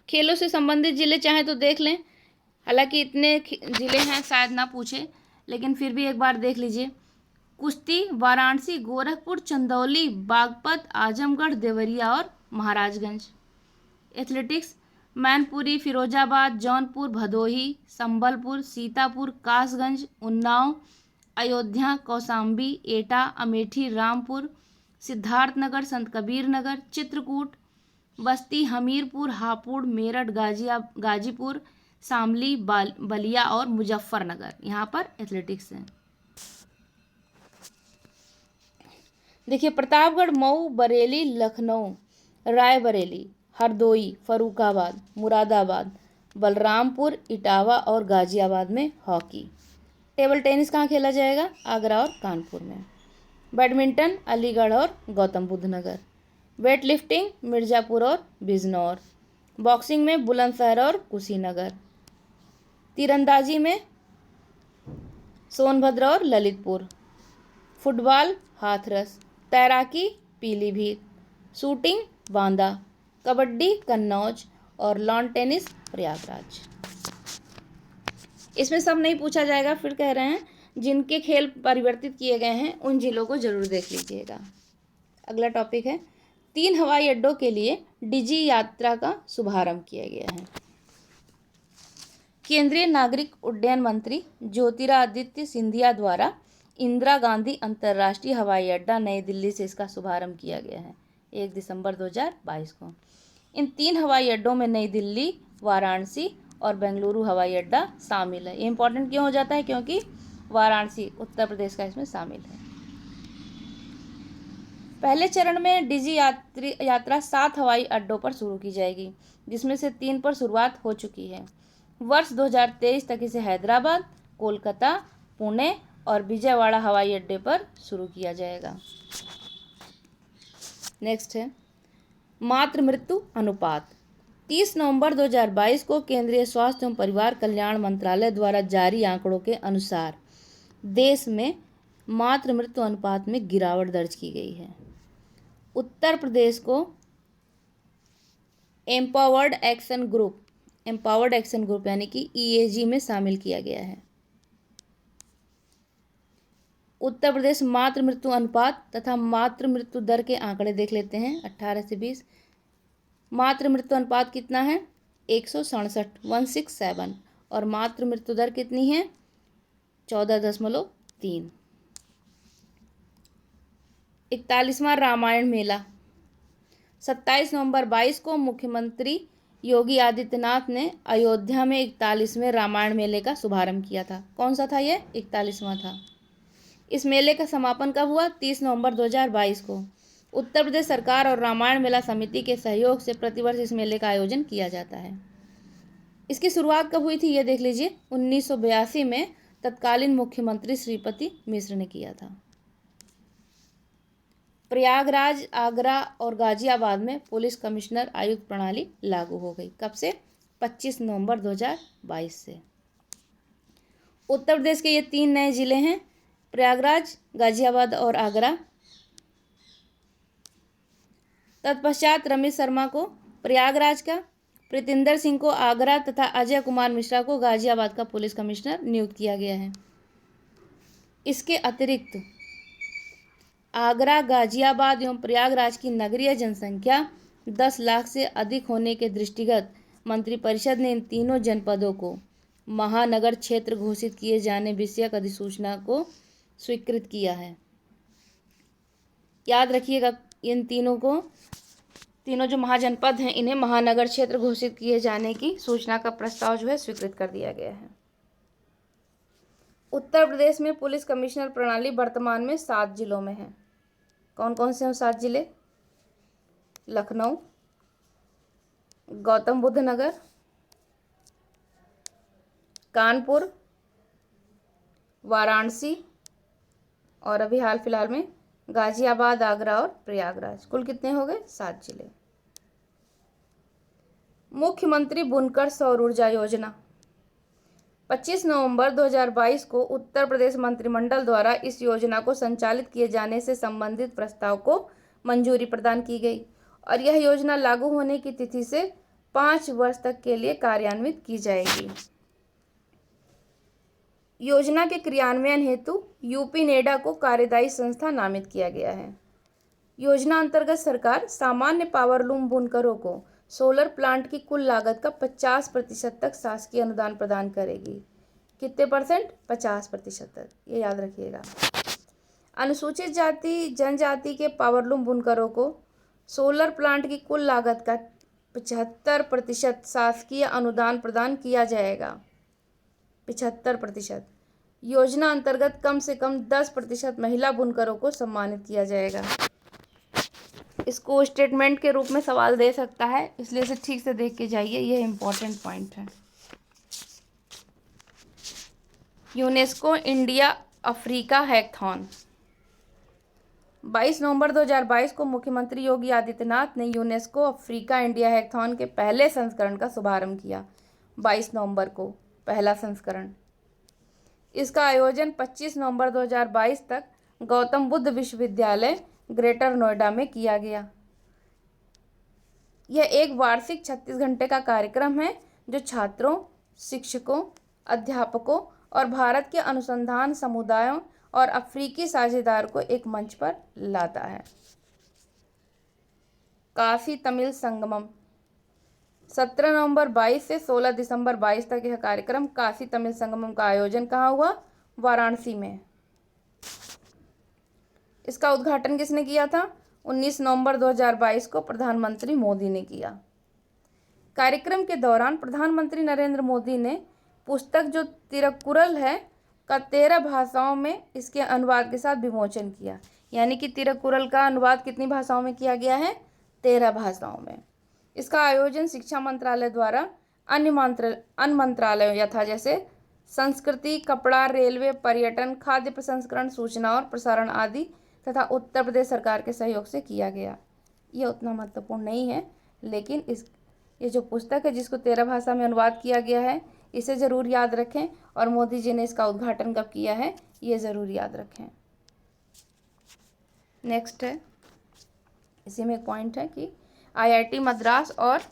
खेलों से संबंधित जिले चाहें तो देख लें, हालांकि इतने जिले हैं शायद ना पूछे, लेकिन फिर भी एक बार देख लीजिए। कुश्ती वाराणसी, गोरखपुर, चंदौली, बागपत, आजमगढ़, देवरिया और महाराजगंज। एथलेटिक्स मैनपुरी, फिरोजाबाद, जौनपुर, भदोही, संबलपुर, सीतापुर, कासगंज, उन्नाव, अयोध्या, कौशाम्बी, एटा, अमेठी, रामपुर, सिद्धार्थनगर, संत कबीर नगर, चित्रकूट, बस्ती, हमीरपुर, हापुड़, मेरठ, गाजीपुर, शामली, बलिया और मुजफ्फरनगर, यहाँ पर एथलेटिक्स है। देखिए, प्रतापगढ़, मऊ, बरेली, लखनऊ, रायबरेली, हरदोई, फरुखाबाद, मुरादाबाद, बलरामपुर, इटावा और गाजियाबाद में हॉकी। टेबल टेनिस कहाँ खेला जाएगा, आगरा और कानपुर में। बैडमिंटन अलीगढ़ और गौतम बुद्ध नगर। वेट लिफ्टिंग मिर्ज़ापुर और बिजनौर। बॉक्सिंग में बुलंदशहर और कुशीनगर। तीरंदाजी में सोनभद्र और ललितपुर। फुटबॉल हाथरस। तैराकी पीलीभीत। शूटिंग बांदा। कबड्डी कन्नौज और लॉन टेनिस प्रयागराज। इसमें सब नहीं पूछा जाएगा, फिर कह रहे हैं जिनके खेल परिवर्तित किए गए हैं उन जिलों को जरूर देख लीजिएगा। अगला टॉपिक है 3 हवाई अड्डों के लिए डिजी यात्रा का शुभारंभ किया गया है। केंद्रीय नागरिक उड्डयन मंत्री ज्योतिरादित्य सिंधिया द्वारा इंदिरा गांधी अंतर्राष्ट्रीय हवाई अड्डा नई दिल्ली से इसका शुभारंभ किया गया है 1 दिसंबर 2022 को। इन 3 हवाई अड्डों में नई दिल्ली, वाराणसी और बेंगलुरु हवाई अड्डा शामिल है। ये इंपॉर्टेंट क्यों हो जाता है, क्योंकि वाराणसी उत्तर प्रदेश का इसमें शामिल है। पहले चरण में डिजी यात्रा 7 हवाई अड्डों पर शुरू की जाएगी, जिसमें से 3 पर शुरुआत हो चुकी है। वर्ष 2023 तक इसे हैदराबाद, कोलकाता, पुणे और विजयवाड़ा हवाई अड्डे पर शुरू किया जाएगा। नेक्स्ट है मातृ मृत्यु अनुपात। 30 नवंबर 2022 को केंद्रीय स्वास्थ्य एवं परिवार कल्याण मंत्रालय द्वारा जारी आंकड़ों के अनुसार देश में मातृ मृत्यु अनुपात में गिरावट दर्ज की गई है। उत्तर प्रदेश को एम्पावर्ड एक्शन ग्रुप यानी कि EAG में शामिल किया गया है। उत्तर प्रदेश मातृ मृत्यु अनुपात तथा मातृ मृत्यु दर के आंकड़े देख लेते हैं। 18 से 20 मातृ मृत्यु अनुपात कितना है, 167 167, और मातृ मृत्यु दर कितनी है? 14.3। 41वां रामायण मेला। 27 नवंबर 22 को मुख्यमंत्री योगी आदित्यनाथ ने अयोध्या में 41वें रामायण मेले का शुभारंभ किया था। कौन सा था ये? 41वां था। इस मेले का समापन कब हुआ? 30 नवंबर 2022 को। उत्तर प्रदेश सरकार और रामायण मेला समिति के सहयोग से प्रतिवर्ष इस मेले का आयोजन किया जाता है। इसकी शुरुआत कब हुई थी ये देख लीजिए। 1982 में तत्कालीन मुख्यमंत्री श्रीपति मिश्र ने किया था। प्रयागराज, आगरा और गाजियाबाद में पुलिस कमिश्नर आयुक्त प्रणाली लागू हो गई। कब से? 25 नवंबर 2022 से। उत्तर प्रदेश के ये 3 नए जिले हैं, प्रयागराज, गाजियाबाद और आगरा। तत्पश्चात रमेश शर्मा को प्रयागराज का, प्रीतिंदर सिंह को आगरा तथा अजय कुमार मिश्रा को गाजियाबाद का पुलिस कमिश्नर नियुक्त किया गया है। इसके अतिरिक्त आगरा, गाजियाबाद एवं प्रयागराज की नगरीय जनसंख्या 10 लाख से अधिक होने के दृष्टिगत मंत्रिपरिषद ने इन तीनों जनपदों को महानगर क्षेत्र घोषित किए जाने विषयक अधिसूचना को स्वीकृत किया है। याद रखिएगा, इन तीनों जो महाजनपद हैं, इन्हें महानगर क्षेत्र घोषित किए जाने की सूचना का प्रस्ताव जो है स्वीकृत कर दिया गया है। उत्तर प्रदेश में पुलिस कमिश्नर प्रणाली वर्तमान में 7 जिलों में है। कौन कौन से हैं 7 जिले? लखनऊ, गौतम बुद्ध नगर, कानपुर, वाराणसी और अभी हाल फिलहाल में गाजियाबाद, आगरा और प्रयागराज। कुल कितने हो गए? 7 जिले। मुख्यमंत्री बुनकर सौर ऊर्जा योजना। 25 नवंबर 2022 को उत्तर प्रदेश मंत्रिमंडल द्वारा इस योजना को संचालित किए जाने से संबंधित प्रस्ताव को मंजूरी प्रदान की गई और यह योजना लागू होने की तिथि से 5 वर्ष तक के लिए कार्यान्वित की जाएगी। योजना के क्रियान्वयन हेतु यूपी नेडा को कार्यदायी संस्था नामित किया गया है। योजना अंतर्गत सरकार सामान्य पावरलूम बुनकरों को सोलर प्लांट की कुल लागत का 50% तक शासकीय अनुदान प्रदान करेगी। कितने परसेंट? 50% तक, ये याद रखिएगा। अनुसूचित जाति जनजाति के पावरलूम बुनकरों को सोलर प्लांट की कुल लागत का 75% शासकीय अनुदान प्रदान किया जाएगा। 75%। योजना अंतर्गत कम से कम 10% महिला बुनकरों को सम्मानित किया जाएगा। इसको स्टेटमेंट के रूप में सवाल दे सकता है, इसलिए इसे ठीक से देख के जाइए, यह इंपॉर्टेंट पॉइंट है। UNESCO India Africa hackathon. 22 नवंबर 2022 को मुख्यमंत्री योगी आदित्यनाथ ने यूनेस्को अफ्रीका इंडिया हैकथॉन के पहले संस्करण का शुभारंभ किया। 22 नवंबर को पहला संस्करण। इसका आयोजन 25 नवंबर 2022 तक गौतम बुद्ध विश्वविद्यालय, ग्रेटर नोएडा में किया गया। यह एक वार्षिक 36 घंटे का कार्यक्रम है जो छात्रों, शिक्षकों, अध्यापकों और भारत के अनुसंधान समुदायों और अफ्रीकी साझेदार को एक मंच पर लाता है। काशी तमिल संगमम। 17 नवंबर 22 से 16 दिसंबर 22 तक यह कार्यक्रम काशी तमिल संगमम का आयोजन कहाँ हुआ? वाराणसी में। इसका उद्घाटन किसने किया था? 19 नवंबर 2022 को प्रधानमंत्री मोदी ने किया। कार्यक्रम के दौरान प्रधानमंत्री नरेंद्र मोदी ने पुस्तक जो तिरुकुरल है का 13 भाषाओं में इसके अनुवाद के साथ विमोचन किया। यानी कि तिरुकुरल का अनुवाद कितनी भाषाओं में किया गया है? 13 भाषाओं में। इसका आयोजन शिक्षा मंत्रालय द्वारा अन्य मंत्रालयों यथा जैसे संस्कृति, कपड़ा, रेलवे, पर्यटन, खाद्य प्रसंस्करण, सूचना और प्रसारण आदि तथा उत्तर प्रदेश सरकार के सहयोग से किया गया। यह उतना महत्वपूर्ण नहीं है, लेकिन ये जो पुस्तक है जिसको 13 भाषा में अनुवाद किया गया है, इसे ज़रूर याद रखें और मोदी जी ने इसका उद्घाटन कब किया है ये ज़रूर याद रखें। नेक्स्ट है, इसी में एक पॉइंट है कि IIT मद्रास और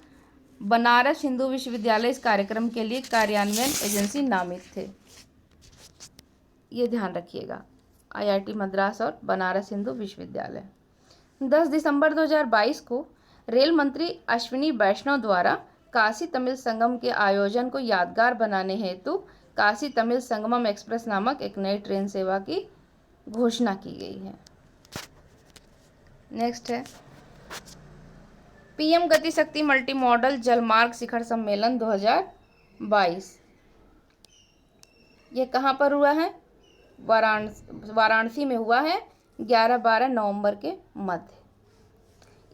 बनारस हिंदू विश्वविद्यालय इस कार्यक्रम के लिए कार्यान्वयन एजेंसी नामित थे। ये ध्यान रखिएगा, IIT मद्रास और बनारस हिंदू विश्वविद्यालय। 10 दिसंबर 2022 को रेल मंत्री अश्विनी वैष्णव द्वारा काशी तमिल संगम के आयोजन को यादगार बनाने हेतु काशी तमिल संगमम एक्सप्रेस नामक एक नई ट्रेन सेवा की घोषणा की गई है। नेक्स्ट है पीएम गति शक्ति मल्टी मॉडल जलमार्ग शिखर सम्मेलन 2022। ये कहाँ पर हुआ है? वाराणसी में हुआ है 11-12 नवंबर के मध्य।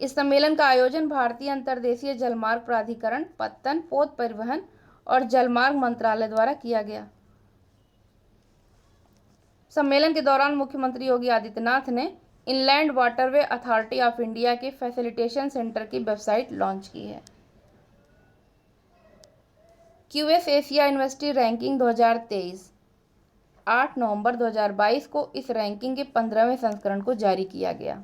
इस सम्मेलन का आयोजन भारतीय अंतर्देशीय जलमार्ग प्राधिकरण, पत्तन, पोत परिवहन और जलमार्ग मंत्रालय द्वारा किया गया। सम्मेलन के दौरान मुख्यमंत्री योगी आदित्यनाथ ने inland waterway authority of India के फैसिलिटेशन सेंटर की वेबसाइट लॉन्च की है। क्यूएस एशिया यूनिवर्सिटी रैंकिंग 2023 8 नवंबर 2022 को इस रैंकिंग के 15वें संस्करण को जारी किया गया।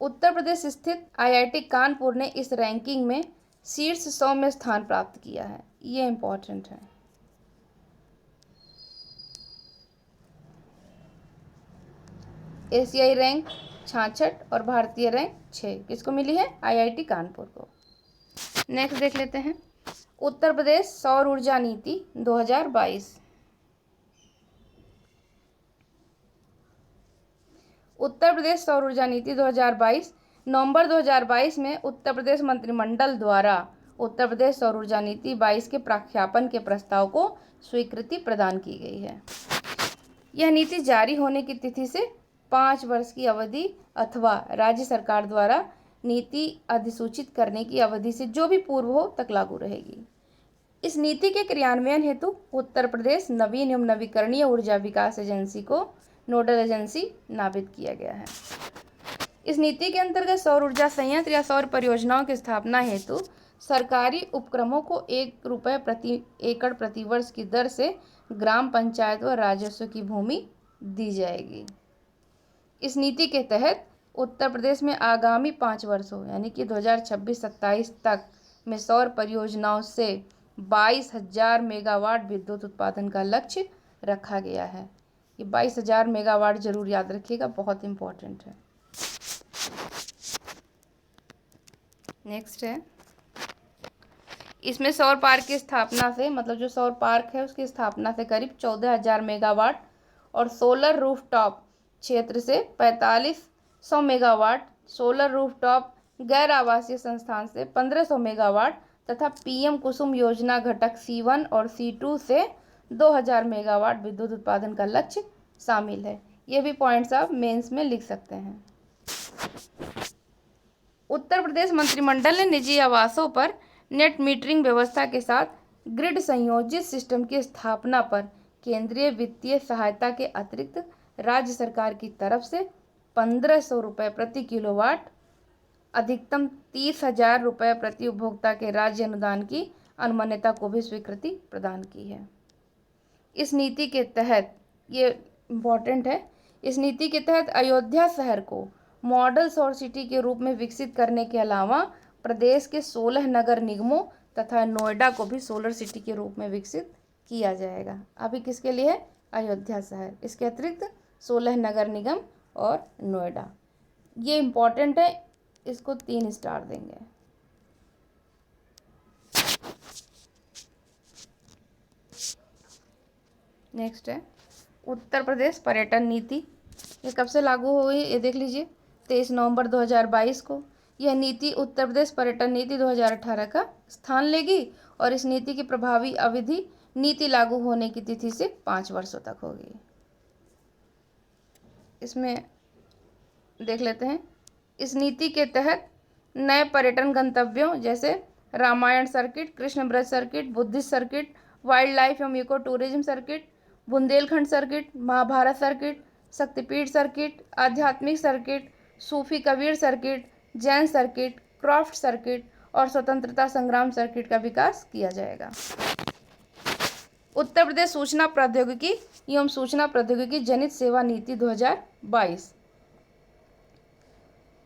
उत्तर प्रदेश स्थित आईआईटी कानपुर ने इस रैंकिंग में शीर्ष 100 में स्थान प्राप्त किया है। ये इंपॉर्टेंट है। एशियाई रैंक 66 और भारतीय रैंक 6 किसको मिली है? आईआईटी कानपुर को। नेक्स्ट देख लेते हैं उत्तर प्रदेश सौर ऊर्जा नीति 2022। उत्तर प्रदेश सौर ऊर्जा नीति 2022 नवंबर 2022 में उत्तर प्रदेश मंत्रिमंडल द्वारा उत्तर प्रदेश सौर ऊर्जा नीति 22 के प्रख्यापन के प्रस्ताव को स्वीकृति प्रदान की गई है। यह नीति जारी होने की तिथि से 5 वर्ष की अवधि अथवा राज्य सरकार द्वारा नीति अधिसूचित करने की अवधि से जो भी पूर्व हो तक लागू रहेगी। इस नीति के क्रियान्वयन हेतु उत्तर प्रदेश नवीन एवं नवीकरणीय ऊर्जा विकास एजेंसी को नोडल एजेंसी नामित किया गया है। इस नीति के अंतर्गत सौर ऊर्जा संयंत्र या सौर परियोजनाओं की स्थापना हेतु सरकारी उपक्रमों को ₹1 प्रति एकड़ प्रति वर्ष की दर से ग्राम पंचायत व राजस्व की भूमि दी जाएगी। इस नीति के तहत उत्तर प्रदेश में आगामी 5 वर्षों यानी कि 2026-27 तक में सौर परियोजनाओं से 22,000 मेगावाट विद्युत उत्पादन का लक्ष्य रखा गया है। ये 22,000 मेगावाट जरूर याद रखिएगा, बहुत इंपॉर्टेंट है। नेक्स्ट है इसमें सौर पार्क की स्थापना से मतलब जो सौर पार्क है उसकी स्थापना से करीब 14,000 मेगावाट और सोलर रूफटॉप क्षेत्र से 4,500 मेगावाट, सोलर रूफटॉप गैर आवासीय संस्थान से 1,500 मेगावाट तथा पीएम कुसुम योजना घटक C1 और C2 से 2,000 मेगावाट विद्युत उत्पादन का लक्ष्य शामिल है। ये भी पॉइंट्स आप मेंस में लिख सकते हैं। उत्तर प्रदेश मंत्रिमंडल ने निजी आवासों पर नेट मीटरिंग व्यवस्था के साथ ग्रिड संयोजित सिस्टम की स्थापना पर केंद्रीय वित्तीय सहायता के अतिरिक्त राज्य सरकार की तरफ से ₹1,500 प्रति किलोवाट, अधिकतम ₹30,000 प्रति उपभोक्ता के राज्य अनुदान की अनुमान्यता को भी स्वीकृति प्रदान की है। इस नीति के तहत ये इम्पॉर्टेंट है, इस नीति के तहत अयोध्या शहर को मॉडल सौर सिटी के रूप में विकसित करने के अलावा प्रदेश के 16 नगर निगमों तथा नोएडा को भी सोलर सिटी के रूप में विकसित किया जाएगा। अभी किसके लिए है? अयोध्या शहर। इसके अतिरिक्त 16 नगर निगम और नोएडा। ये इम्पॉर्टेंट है, इसको 3 स्टार देंगे। नेक्स्ट है उत्तर प्रदेश पर्यटन नीति। ये कब से लागू हो गई ये देख लीजिए, 23 नवंबर 2022 को। यह नीति उत्तर प्रदेश पर्यटन नीति 2018 का स्थान लेगी और इस नीति की प्रभावी अवधि नीति लागू होने की तिथि से 5 वर्षों तक होगी। इसमें देख लेते हैं, इस नीति के तहत नए पर्यटन गंतव्यों जैसे Ramayana circuit, Krishna Braj circuit, Buddhist circuit, wild life एवं eco tourism circuit, Bundelkhand circuit, Mahabharata circuit, Shaktipeeth circuit, आध्यात्मिक circuit, Sufi Kabir circuit, Jain circuit, craft circuit और स्वतंत्रता संग्राम सर्किट का विकास किया जाएगा। उत्तर प्रदेश सूचना प्रौद्योगिकी एवं सूचना प्रौद्योगिकी जनित सेवा नीति 2022।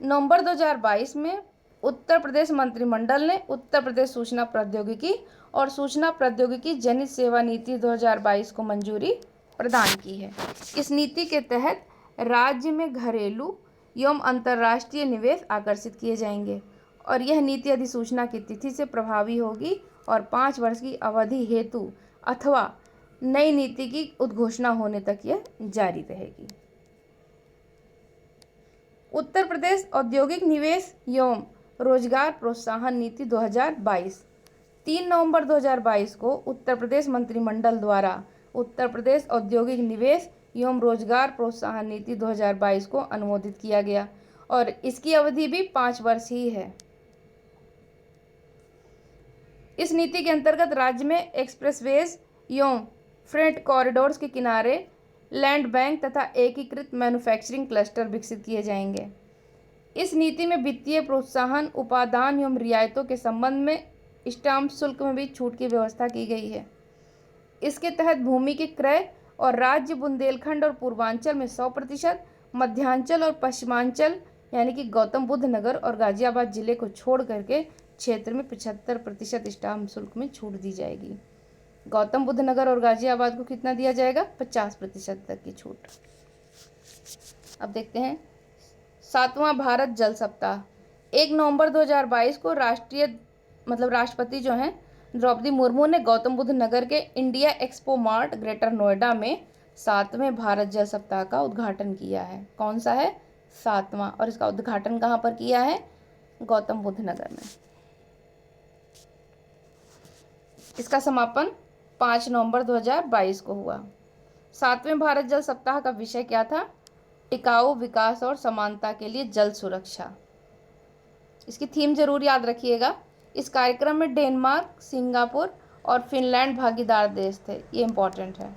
नवंबर 2022 में उत्तर प्रदेश मंत्रिमंडल ने उत्तर प्रदेश सूचना प्रौद्योगिकी और सूचना प्रौद्योगिकी जनित सेवा नीति 2022 को मंजूरी प्रदान की है। इस नीति के तहत राज्य में घरेलू एवं अंतर्राष्ट्रीय निवेश आकर्षित किए जाएंगे और यह नीति अधिसूचना की तिथि से प्रभावी होगी और 5 वर्ष की अवधि हेतु अथवा नई नीति की उद्घोषणा होने तक यह जारी रहेगी। उत्तर प्रदेश औद्योगिक निवेश एवं रोजगार प्रोत्साहन नीति 2022। 3 नवंबर 2022 को उत्तर प्रदेश मंत्रिमंडल द्वारा उत्तर प्रदेश औद्योगिक निवेश एवं रोजगार प्रोत्साहन नीति 2022 को अनुमोदित किया गया और इसकी अवधि भी 5 वर्ष ही है। इस नीति के अंतर्गत राज्य में एक्सप्रेसवेज एवं फ्रेट कॉरिडोर्स के किनारे लैंड बैंक तथा एकीकृत मैन्युफैक्चरिंग क्लस्टर विकसित किए जाएंगे। इस नीति में वित्तीय प्रोत्साहन, उपादान एवं रियायतों के संबंध में स्टाम्प शुल्क में भी छूट की व्यवस्था की गई है। इसके तहत भूमि के क्रय और राज्य बुंदेलखंड और पूर्वांचल में 100%, मध्यांचल और पश्चिमांचल यानी कि गौतम बुद्ध नगर और गाजियाबाद जिले को छोड़ करके क्षेत्र में 75% स्टाम्प शुल्क में छूट दी जाएगी। गौतम बुद्ध नगर और गाजियाबाद को कितना दिया जाएगा? 50% तक की छूट। अब देखते हैं 7वां भारत जल सप्ताह। 1 नवंबर 2022 को राष्ट्रपति जो हैं द्रौपदी मुर्मू ने गौतम बुद्ध नगर के India expo mart greater Noida में 7वें भारत जल सप्ताह का उद्घाटन किया है। कौन सा है? 7वां। और इसका उद्घाटन कहाँ पर किया है? गौतम बुद्ध नगर में। इसका समापन 5 नवंबर 2022 को हुआ। 7वें भारत जल सप्ताह का विषय क्या था? टिकाऊ विकास और समानता के लिए जल सुरक्षा। इसकी थीम जरूर याद रखिएगा। इस कार्यक्रम में डेनमार्क, सिंगापुर और फिनलैंड भागीदार देश थे। ये इंपॉर्टेंट है।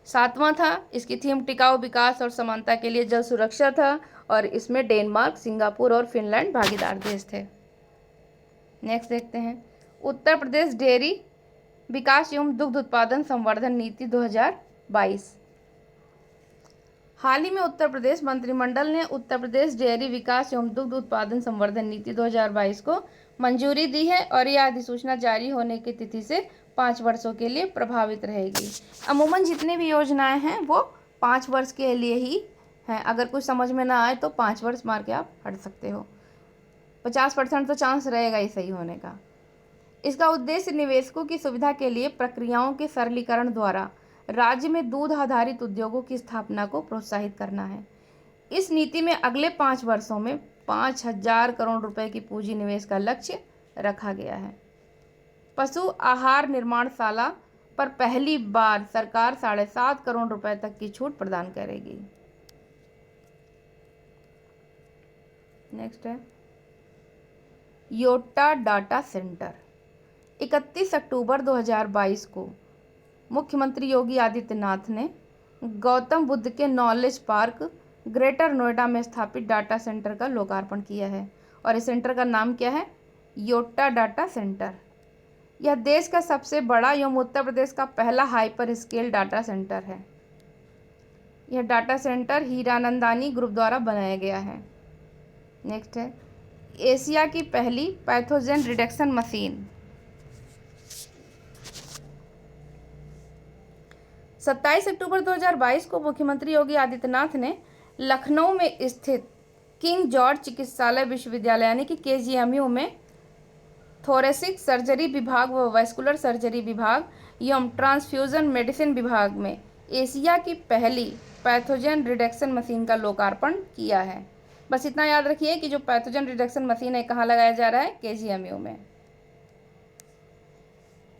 7वां था, इसकी थीम टिकाऊ विकास और समानता के लिए जल सुरक्षा था और इसमें डेनमार्क, सिंगापुर और फिनलैंड भागीदार देश थे। नेक्स्ट देखते हैं उत्तर प्रदेश डेयरी विकास एवं दुग्ध उत्पादन संवर्धन नीति 2022। हाल ही में उत्तर प्रदेश मंत्रिमंडल ने उत्तर प्रदेश डेयरी विकास एवं दुग्ध उत्पादन संवर्धन नीति 2022 को मंजूरी दी है और यह अधिसूचना जारी होने की तिथि से 5 वर्षों के लिए प्रभावित रहेगी। अमूमन जितनी भी योजनाएं हैं वो 5 वर्ष के लिए ही हैं। अगर कुछ समझ में ना आए तो 5 वर्ष मार के आप हट सकते हो। 50% तो चांस रहेगा ही सही होने का। इसका उद्देश्य निवेशकों की सुविधा के लिए प्रक्रियाओं के सरलीकरण द्वारा राज्य में दूध आधारित उद्योगों की स्थापना को प्रोत्साहित करना है। इस नीति में अगले 5 वर्षों में 5,000 करोड़ रुपए की पूंजी निवेश का लक्ष्य रखा गया है। पशु आहार निर्माणशाला पर पहली बार सरकार 7.5 करोड़ रुपए तक की छूट प्रदान करेगी। नेक्स्ट है योटा डाटा सेंटर। 31 अक्टूबर 2022 को मुख्यमंत्री योगी आदित्यनाथ ने गौतम बुद्ध के नॉलेज पार्क ग्रेटर नोएडा में स्थापित डाटा सेंटर का लोकार्पण किया है और इस सेंटर का नाम क्या है? Yotta data centre. यह देश का सबसे बड़ा एवं उत्तर प्रदेश का पहला हाइपर स्केल डाटा सेंटर है। यह डाटा सेंटर हीरानंदानी ग्रुप द्वारा बनाया गया है। नेक्स्ट है एशिया की पहली पैथोजन रिडक्शन मशीन। 27 अक्टूबर 2022 को मुख्यमंत्री योगी आदित्यनाथ ने लखनऊ में स्थित किंग जॉर्ज चिकित्सालय विश्वविद्यालय यानी कि KGMU में थोरेसिक सर्जरी विभाग व वैस्कुलर सर्जरी विभाग एवं ट्रांसफ्यूजन मेडिसिन विभाग में एशिया की पहली पैथोजन रिडक्शन मशीन का लोकार्पण किया है। बस इतना याद रखिए कि जो पैथोजन रिडक्शन मशीन है कहाँ लगाया जा रहा है? KGMU में।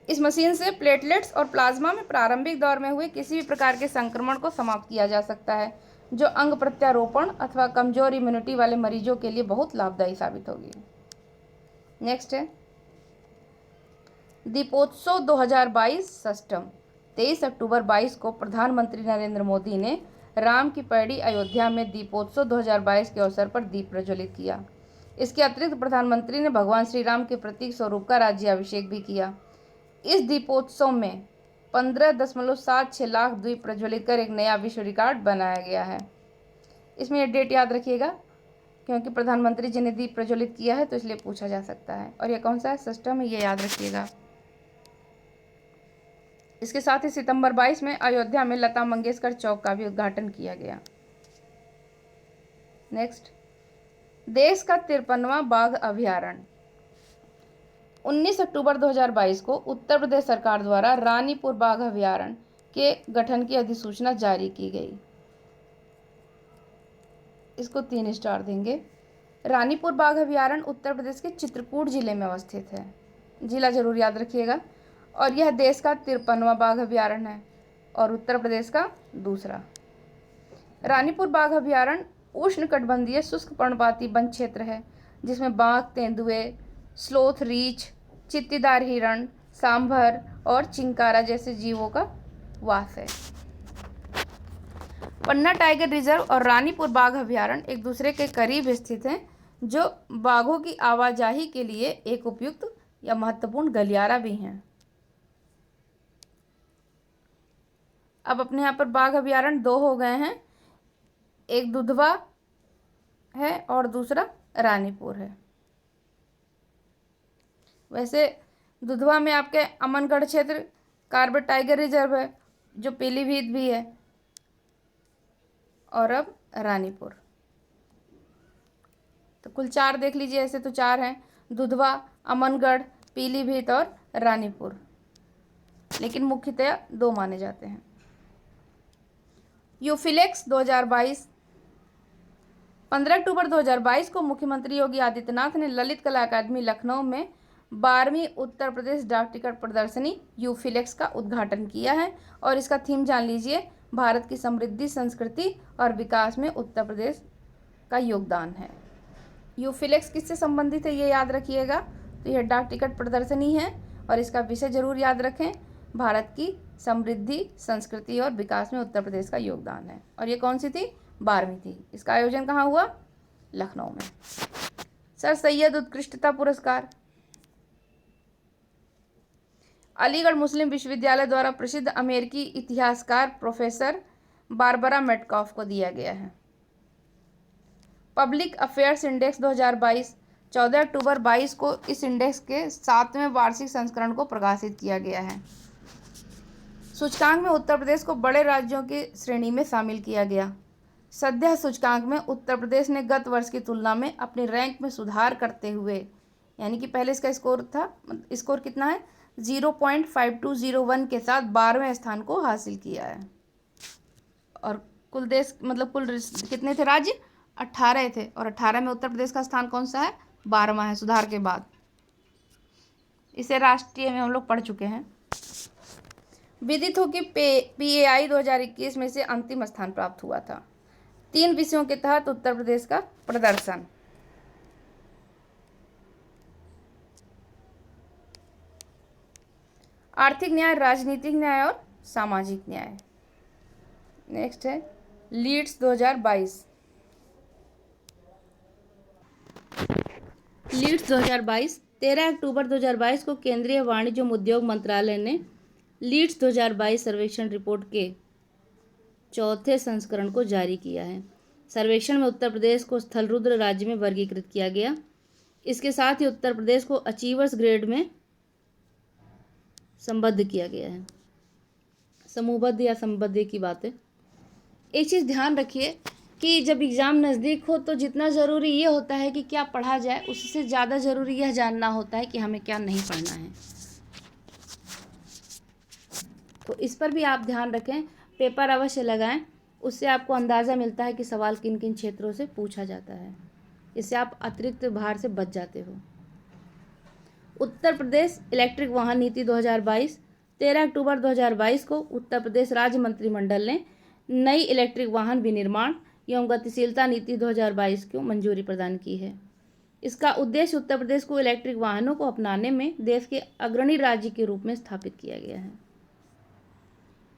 इस मशीन से प्लेटलेट्स और प्लाज्मा में प्रारंभिक दौर में हुए किसी भी प्रकार के संक्रमण को समाप्त किया जा सकता है, जो अंग प्रत्यारोपण अथवा कमजोर इम्यूनिटी वाले मरीजों के लिए बहुत लाभदायी साबित होगी। नेक्स्ट है दीपोत्सव 2022 सष्टम। 23 अक्टूबर 22 को प्रधानमंत्री नरेंद्र मोदी ने राम की पैड़ी अयोध्या में दीपोत्सव 2022 के अवसर पर दीप प्रज्वलित किया। इसके अतिरिक्त प्रधानमंत्री ने भगवान श्री राम के प्रतीक स्वरूप का राज्याभिषेक भी किया। इस दीपोत्सव में 15.76 लाख द्वीप प्रज्वलित कर एक नया विश्व रिकॉर्ड बनाया गया है। इसमें यह डेट याद रखिएगा क्योंकि प्रधानमंत्री जी ने दीप प्रज्वलित किया है तो इसलिए पूछा जा सकता है। और यह कौन सा है? सिस्टम है, ये याद रखिएगा। इसके साथ ही सितंबर 22 में अयोध्या में लता मंगेशकर चौक का भी उद्घाटन किया गया। नेक्स्ट देश का 53वां बाघ अभयारण्य। 19 अक्टूबर 2022 को उत्तर प्रदेश सरकार द्वारा रानीपुर बाघ अभयारण्य के गठन की अधिसूचना जारी की गई। इसको 3 स्टार देंगे। रानीपुर बाघ अभयारण्य उत्तर प्रदेश के चित्रकूट जिले में अवस्थित है, जिला जरूर याद रखिएगा। और यह देश का 53वां बाघ अभयारण्य है और उत्तर प्रदेश का दूसरा। रानीपुर बाघ अभयारण्य उष्णकटिबंधीय शुष्क पर्णपाती वन क्षेत्र है जिसमें बाघ, तेंदुए, स्लोथ रीछ, चित्तीदार हिरण, सांभर और चिंकारा जैसे जीवों का वास है। पन्ना टाइगर रिजर्व और रानीपुर बाघ अभयारण्य एक दूसरे के करीब स्थित हैं, जो बाघों की आवाजाही के लिए एक उपयुक्त या महत्वपूर्ण गलियारा भी हैं। अब अपने यहाँ पर बाघ अभयारण्य 2 हो गए हैं, एक दुधवा है और दूसरा रानीपुर है। वैसे दुधवा में आपके अमनगढ़ क्षेत्र कार्बेट टाइगर रिजर्व है जो पीलीभीत भी है, और अब रानीपुर। तो कुल 4 देख लीजिए, ऐसे तो 4 हैं, दुधवा, अमनगढ़, पीलीभीत और रानीपुर, लेकिन मुख्यतः 2 माने जाते हैं। यूफिलेक्स 2022। 15 अक्टूबर 2022 को मुख्यमंत्री योगी आदित्यनाथ ने ललित कला अकादमी लखनऊ में 12वीं उत्तर प्रदेश डाक टिकट प्रदर्शनी यूफिलेक्स का उद्घाटन किया है। और इसका थीम जान लीजिए, भारत की समृद्धि, संस्कृति और विकास में उत्तर प्रदेश का योगदान है। यूफिलेक्स किससे संबंधित है ये याद रखिएगा। तो यह डाक टिकट प्रदर्शनी है और इसका विषय जरूर याद रखें, भारत की समृद्धि, संस्कृति और विकास में उत्तर प्रदेश का योगदान है। और ये कौन सी थी? 12वीं थी। इसका आयोजन कहाँ हुआ? लखनऊ में। सर सैयद उत्कृष्टता पुरस्कार अलीगढ़ मुस्लिम विश्वविद्यालय द्वारा प्रसिद्ध अमेरिकी इतिहासकार प्रोफेसर बारबरा मेटकॉफ को दिया गया है। Public affairs index 2022। 14 अक्टूबर 22 को इस इंडेक्स के 7वें वार्षिक संस्करण को प्रकाशित किया गया है। सूचकांक में उत्तर प्रदेश को बड़े राज्यों की श्रेणी में शामिल किया गया। सद्यः सूचकांक में उत्तर प्रदेश ने गत वर्ष की तुलना में अपनी रैंक में सुधार करते हुए, यानी कि पहले इसका स्कोर कितना है? 0.5201 के साथ 12वें स्थान को हासिल किया है। और कुल कितने थे राज्य? 18 थे, और 18 में उत्तर प्रदेश का स्थान कौन सा है? 12वां है, सुधार के बाद। इसे राष्ट्रीय में हम लोग पढ़ चुके हैं। विदित हो कि PAI 2021 में से अंतिम स्थान प्राप्त हुआ था। 3 विषयों के तहत उत्तर प्रदेश का प्रदर्शन। आर्थिक न्याय, राजनीतिक न्याय और सामाजिक न्याय। नेक्स्ट है लीड्स 2022। लीड्स 2022। 13 अक्टूबर 2022 को केंद्रीय वाणिज्य एवं उद्योग मंत्रालय ने लीड्स 2022 सर्वेक्षण रिपोर्ट के 4थे संस्करण को जारी किया है। सर्वेक्षण में उत्तर प्रदेश को स्थलरुद्र राज्य में वर्गीकृत किया गया। इसके साथ ही उत्तर प्रदेश को अचीवर्स ग्रेड में संबद्ध किया गया है। समूहबद्ध या संबद्ध की बात है। एक चीज़ ध्यान रखिए कि जब एग्ज़ाम नज़दीक हो तो जितना ज़रूरी ये होता है कि क्या पढ़ा जाए, उससे ज़्यादा ज़रूरी यह जानना होता है कि हमें क्या नहीं पढ़ना है। तो इस पर भी आप ध्यान रखें, पेपर अवश्य लगाएं, उससे आपको अंदाज़ा मिलता है कि सवाल किन किन क्षेत्रों से पूछा जाता है। इससे आप अतिरिक्त भार से बच जाते हो। उत्तर प्रदेश इलेक्ट्रिक वाहन नीति 2022। 13 अक्टूबर 2022 को उत्तर प्रदेश राज्य मंत्रिमंडल ने नई इलेक्ट्रिक वाहन विनिर्माण एवं गतिशीलता नीति 2022 को मंजूरी प्रदान की है। इसका उद्देश्य उत्तर प्रदेश को इलेक्ट्रिक वाहनों को अपनाने में देश के अग्रणी राज्य के रूप में स्थापित किया गया है।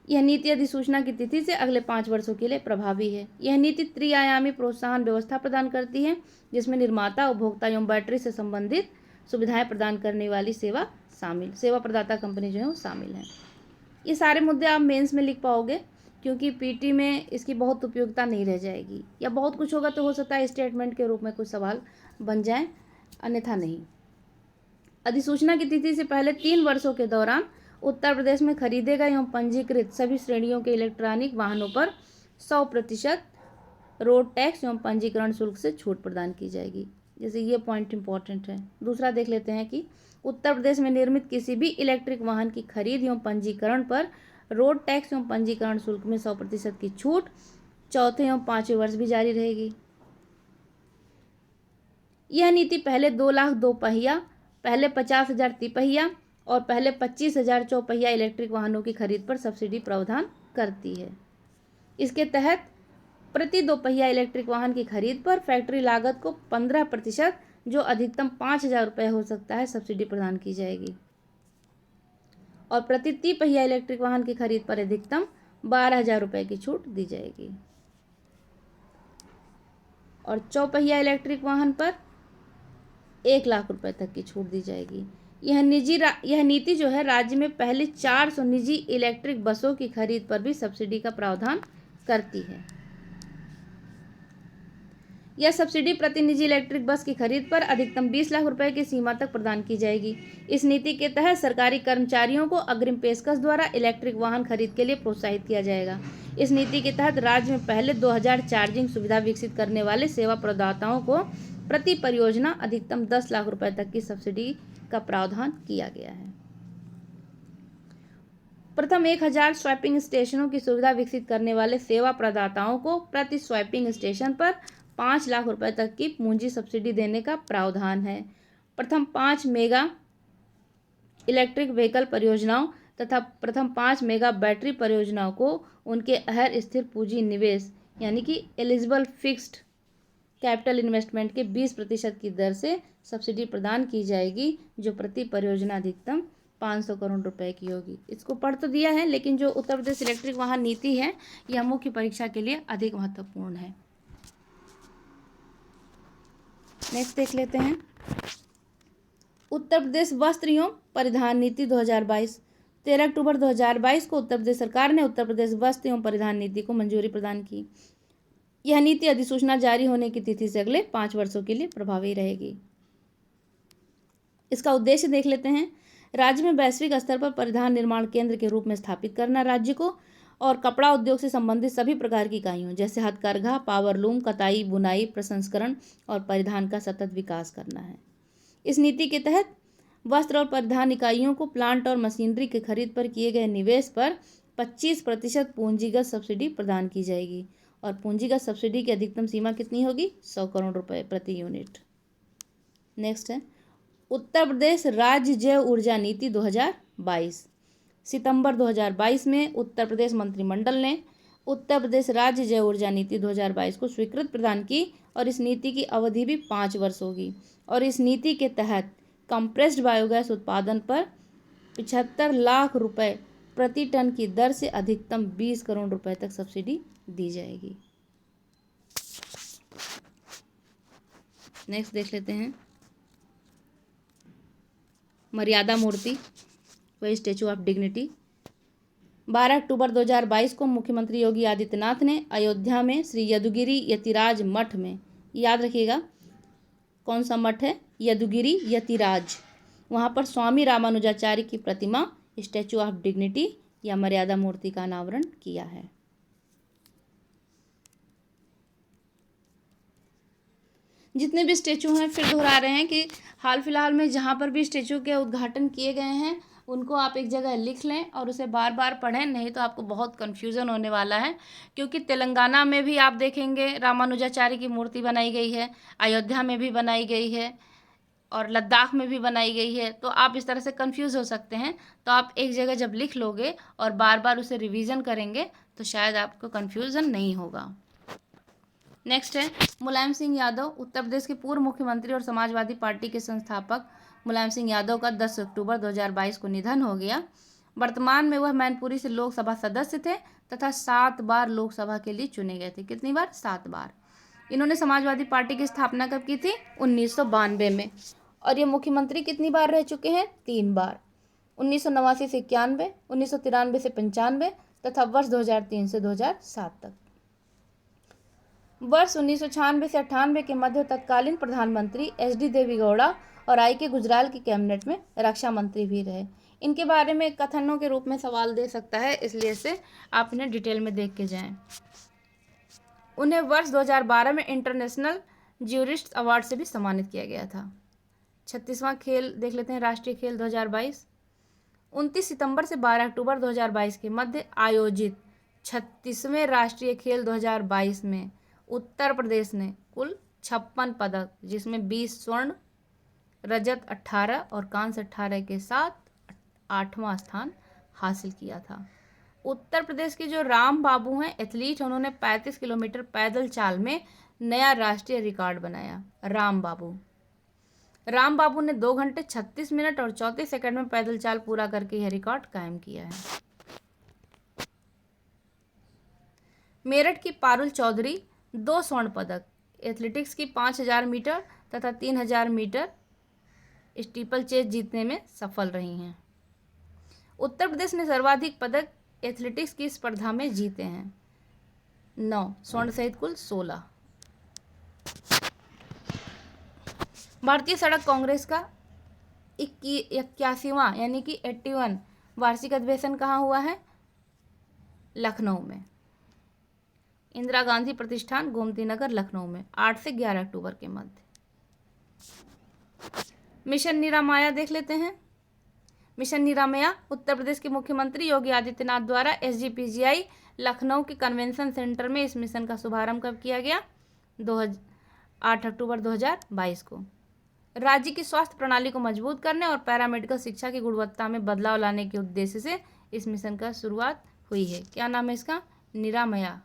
यह नीति अधिसूचना की तिथि से अगले 5 वर्षों के लिए प्रभावी है। यह नीति त्रिआयामी प्रोत्साहन व्यवस्था प्रदान करती है, जिसमें निर्माता, उपभोक्ता एवं बैटरी से संबंधित सुविधाएं प्रदान करने वाली सेवा प्रदाता कंपनी जो है वो शामिल हैं। ये सारे मुद्दे आप मेंस में लिख पाओगे, क्योंकि पीटी में इसकी बहुत उपयोगिता नहीं रह जाएगी, या बहुत कुछ होगा तो हो सकता है स्टेटमेंट के रूप में कुछ सवाल बन जाए, अन्यथा नहीं। अधिसूचना की तिथि से पहले 3 वर्षों के दौरान उत्तर प्रदेश में खरीदे गए एवं पंजीकृत सभी श्रेणियों के इलेक्ट्रॉनिक वाहनों पर 100% रोड टैक्स एवं पंजीकरण शुल्क से छूट प्रदान की जाएगी। जैसे ये पॉइंट इंपॉर्टेंट है। दूसरा देख लेते हैं कि उत्तर प्रदेश में निर्मित किसी भी इलेक्ट्रिक वाहन की खरीद एवं पंजीकरण पर रोड टैक्स एवं पंजीकरण शुल्क में 100% की छूट चौथे एवं पांचवें वर्ष भी जारी रहेगी। यह नीति पहले 2 लाख दोपहिया, पहले 50,000 तिपहिया और पहले 25,000 चौपहिया इलेक्ट्रिक वाहनों की खरीद पर सब्सिडी प्रावधान करती है। इसके तहत प्रति दोपहिया इलेक्ट्रिक वाहन की खरीद पर फैक्ट्री लागत को 15%, जो अधिकतम 5,000 रुपये हो सकता है, सब्सिडी प्रदान की जाएगी और प्रति तिपहिया इलेक्ट्रिक वाहन की खरीद पर अधिकतम 12,000 रुपये की छूट दी जाएगी और चौपहिया इलेक्ट्रिक वाहन पर 1 लाख रुपए तक की छूट दी जाएगी। यह नीति जो है राज्य में पहले 400 निजी इलेक्ट्रिक बसों की खरीद पर भी सब्सिडी का प्रावधान करती है। यह सब्सिडी प्रति निजी इलेक्ट्रिक बस की खरीद पर अधिकतम 20 लाख रुपए की सीमा तक प्रदान की जाएगी। इस नीति के तहत सरकारी कर्मचारियों को अग्रिम पेशकश द्वारा इलेक्ट्रिक वाहन खरीद के लिए प्रोत्साहित किया जाएगा। इस नीति के तहत राज्य में पहले 2000 चार्जिंग सुविधा विकसित करने वाले सेवा प्रदाताओं को प्रति परियोजना अधिकतम 10 लाख रुपए तक की सब्सिडी का प्रावधान किया गया है। प्रथम 1000 स्वैपिंग स्टेशनों की सुविधा विकसित करने वाले सेवा प्रदाताओं को प्रति स्वैपिंग स्टेशन पर 5 लाख रुपए तक की पूंजी सब्सिडी देने का प्रावधान है। प्रथम 5 मेगा इलेक्ट्रिक व्हीकल परियोजनाओं तथा प्रथम 5 मेगा बैटरी परियोजनाओं को उनके अहर स्थिर पूंजी निवेश यानी कि एलिजिबल फिक्स्ड कैपिटल इन्वेस्टमेंट के 20% की दर से सब्सिडी प्रदान की जाएगी, जो प्रति परियोजना अधिकतम 500 करोड़ रुपए की होगी। इसको पढ़ तो दिया है, लेकिन जो उत्तर प्रदेश इलेक्ट्रिक वाहन नीति है यह मुख्य परीक्षा के लिए अधिक महत्वपूर्ण है। नेक्स्ट देख लेते हैं उत्तर प्रदेश वस्त्र एवं परिधान नीति 2022। 13 अक्टूबर 2022 को उत्तर प्रदेश सरकार ने उत्तर प्रदेश वस्त्र एवं परिधान नीति को मंजूरी प्रदान की। यह नीति अधिसूचना जारी होने की तिथि से अगले 5 वर्षों के लिए प्रभावी रहेगी। इसका उद्देश्य देख लेते हैं। राज्य में वैश्विक स्तर पर परिधान निर्माण केंद्र के रूप में स्थापित करना राज्य को, और कपड़ा उद्योग से संबंधित सभी प्रकार की इकाइयों जैसे हथकरघा, पावरलूम, कताई, बुनाई, प्रसंस्करण और परिधान का सतत विकास करना है। इस नीति के तहत वस्त्र और परिधान इकाइयों को प्लांट और मशीनरी के खरीद पर किए गए निवेश पर 25% पूंजीगत सब्सिडी प्रदान की जाएगी और पूंजीगत सब्सिडी की अधिकतम सीमा कितनी होगी? 100 करोड़ रुपए प्रति यूनिट। नेक्स्ट है उत्तर प्रदेश राज्य जैव ऊर्जा नीति 2022। सितंबर 2022 में उत्तर प्रदेश मंत्रिमंडल ने उत्तर प्रदेश राज्य जैव ऊर्जा नीति 2022 को स्वीकृति प्रदान की और इस नीति की अवधि भी 5 वर्ष होगी और इस नीति के तहत कंप्रेस्ड बायोगैस उत्पादन पर 75 लाख रुपए प्रति टन की दर से अधिकतम 20 करोड़ रुपए तक सब्सिडी दी जाएगी। नेक्स्ट देख लेते हैं मर्यादा मूर्ति व स्टैचू ऑफ डिग्निटी। 12 अक्टूबर 2022 को मुख्यमंत्री योगी आदित्यनाथ ने अयोध्या में श्री यदुगिरी यतिराज मठ में, याद रखिएगा कौन सा मठ है? यदुगिरी यतिराज। वहाँ पर स्वामी रामानुजाचार्य की प्रतिमा स्टैचू ऑफ डिग्निटी या मर्यादा मूर्ति का अनावरण किया है। जितने भी स्टैचू हैं फिर दोहरा रहे हैं कि हाल फिलहाल में जहाँ पर भी स्टैचू के उद्घाटन किए गए हैं उनको आप एक जगह लिख लें और उसे बार बार पढ़ें, नहीं तो आपको बहुत कन्फ्यूज़न होने वाला है। क्योंकि तेलंगाना में भी आप देखेंगे रामानुजाचार्य की मूर्ति बनाई गई है, अयोध्या में भी बनाई गई है और लद्दाख में भी बनाई गई है, तो आप इस तरह से कंफ्यूज हो सकते हैं। तो आप एक जगह जब लिख लोगे और बार बार उसे रिवीजन करेंगे तो शायद आपको कंफ्यूजन नहीं होगा। नेक्स्ट है मुलायम सिंह यादव। उत्तर प्रदेश के पूर्व मुख्यमंत्री और समाजवादी पार्टी के संस्थापक मुलायम सिंह यादव का 10 अक्टूबर 2022 को निधन हो गया। वर्तमान में वह मैनपुरी से लोकसभा सदस्य थे तथा 7 बार लोकसभा के लिए चुने गए थे। कितनी बार? 7 बार। इन्होंने समाजवादी पार्टी की स्थापना कब की थी? 1992 में। और ये मुख्यमंत्री कितनी बार रह चुके हैं? 3 बार, 1989 से 91, 1993 से 95 तथा वर्ष 2003 से 2007 तक। वर्ष 1996 से 98 के मध्य तत्कालीन प्रधानमंत्री SD देवेगौड़ा और I.K. गुजराल की कैबिनेट में रक्षा मंत्री भी रहे। इनके बारे में कथनों के रूप में सवाल दे सकता है, इसलिए से आप इन्हें डिटेल में देख के जाएं। उन्हें वर्ष 2012 में इंटरनेशनल ज्यूरिस्ट अवार्ड से भी सम्मानित किया गया था। 36वां खेल देख लेते हैं, राष्ट्रीय खेल 2022। 29 सितंबर से 12 अक्टूबर 2022 के मध्य आयोजित 36वें राष्ट्रीय खेल 2022 में उत्तर प्रदेश ने कुल 56 पदक, जिसमें 20 स्वर्ण, रजत 18 और कांस्य 18 के साथ 8वां स्थान हासिल किया था। उत्तर प्रदेश के जो राम बाबू हैं एथलीट, उन्होंने 35 किलोमीटर पैदल चाल में नया राष्ट्रीय रिकॉर्ड बनाया। राम बाबू ने 2 घंटे 36 मिनट और 34 सेकंड में पैदल चाल पूरा करके यह रिकॉर्ड कायम किया है। मेरठ की पारुल चौधरी 2 स्वर्ण पदक एथलेटिक्स की 5000 मीटर तथा 3000 मीटर स्टीपल चेज जीतने में सफल रही हैं। उत्तर प्रदेश ने सर्वाधिक पदक एथलेटिक्स की स्पर्धा में जीते हैं, 9 स्वर्ण सहित कुल 16। भारतीय सड़क कांग्रेस का 81वां यानी कि 81 वार्षिक अधिवेशन कहाँ हुआ है? लखनऊ में, इंदिरा गांधी प्रतिष्ठान, गोमती नगर, लखनऊ में 8 से 11 अक्टूबर के मध्य। मिशन निरामया देख लेते हैं। मिशन निरामया उत्तर प्रदेश के मुख्यमंत्री योगी आदित्यनाथ द्वारा SGPGI लखनऊ के कन्वेंशन सेंटर में इस मिशन का शुभारंभ कब किया गया? 8 अक्टूबर 2022 को। राज्य की स्वास्थ्य प्रणाली को मजबूत करने और पैरामेडिकल शिक्षा की गुणवत्ता में बदलाव लाने के उद्देश्य से इस मिशन का शुरुआत हुई है। क्या नाम है इसका? निरामया।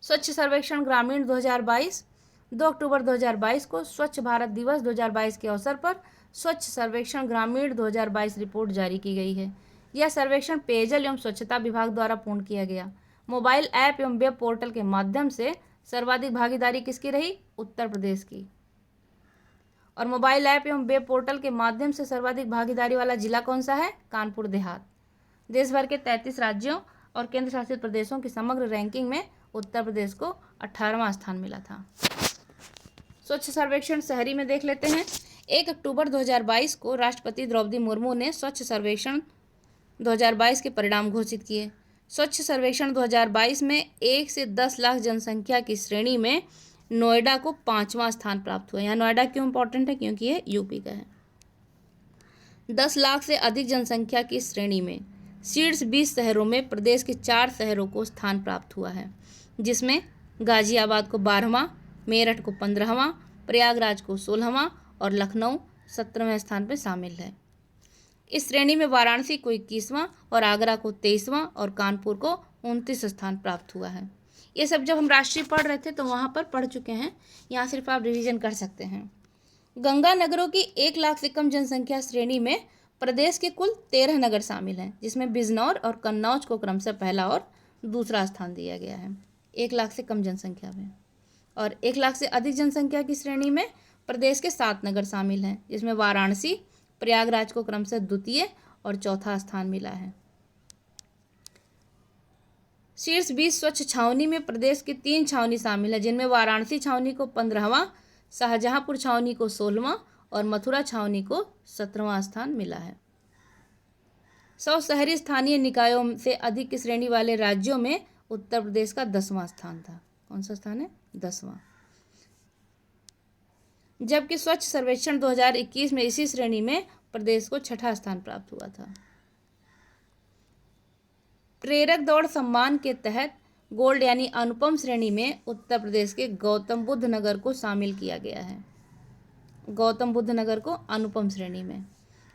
स्वच्छ सर्वेक्षण ग्रामीण 2022, 2 अक्टूबर 2022 को स्वच्छ भारत दिवस 2022 के अवसर पर स्वच्छ सर्वेक्षण ग्रामीण 2022 रिपोर्ट जारी की गई है। यह सर्वेक्षण पेयजल एवं स्वच्छता विभाग द्वारा पूर्ण किया गया। मोबाइल ऐप एवं वेब पोर्टल के माध्यम से सर्वाधिक भागीदारी किसकी रही? उत्तर प्रदेश की। और मोबाइल ऐप एवं वेब पोर्टल के माध्यम से सर्वाधिक भागीदारी वाला जिला कौन सा है? कानपुर देहात। देश भर के 33 राज्यों और केंद्र शासित प्रदेशों की समग्र रैंकिंग में उत्तर प्रदेश को 18वां स्थान मिला था। स्वच्छ सर्वेक्षण शहरी में देख लेते हैं। 1 अक्टूबर 2022 को राष्ट्रपति द्रौपदी मुर्मू ने स्वच्छ सर्वेक्षण 2022 के परिणाम घोषित किए। स्वच्छ सर्वेक्षण 2022 में 1 से 10 लाख जनसंख्या की श्रेणी में नोएडा को 5वां स्थान प्राप्त हुआ। यहाँ नोएडा क्यों इंपॉर्टेंट है? क्योंकि ये यूपी का है। 10 लाख से अधिक जनसंख्या की श्रेणी में शीर्ष 20 शहरों में प्रदेश के 4 शहरों को स्थान प्राप्त हुआ है, जिसमें गाजियाबाद को 12वां, मेरठ को 15वां, प्रयागराज को 16वां और लखनऊ 17वें स्थान पर शामिल है। इस श्रेणी में वाराणसी को 21वां और आगरा को 23वां और कानपुर को 29 स्थान प्राप्त हुआ है। ये सब जब हम राष्ट्रीय पढ़ रहे थे तो वहाँ पर पढ़ चुके हैं, यहाँ सिर्फ आप रिवीजन कर सकते हैं। गंगा नगरों की 1 लाख से कम जनसंख्या श्रेणी में प्रदेश के कुल 13 नगर शामिल हैं, जिसमें बिजनौर और कन्नौज को क्रमशः पहला और दूसरा स्थान दिया गया है 1 लाख से कम जनसंख्या में। और 1 लाख से अधिक जनसंख्या की श्रेणी में प्रदेश के 7 नगर शामिल हैं, जिसमें वाराणसी, प्रयागराज को क्रमशः द्वितीय और चौथा स्थान मिला है। शीर्ष 20 स्वच्छ छावनी में प्रदेश की 3 छावनी शामिल है, जिनमें वाराणसी छावनी को 15वां, शाहजहांपुर छावनी को 16वां और मथुरा छावनी को 17वां स्थान मिला है। 100 शहरी स्थानीय निकायों से अधिक की श्रेणी वाले राज्यों में उत्तर प्रदेश का 10वां स्थान था। कौन सा स्थान है? 10वां। जबकि स्वच्छ सर्वेक्षण 2021 में इसी श्रेणी में प्रदेश को 6ठा स्थान प्राप्त हुआ था। प्रेरक दौड़ सम्मान के तहत गोल्ड यानी अनुपम श्रेणी में उत्तर प्रदेश के गौतम बुद्ध नगर को शामिल किया गया है। गौतम बुद्ध नगर को अनुपम श्रेणी में।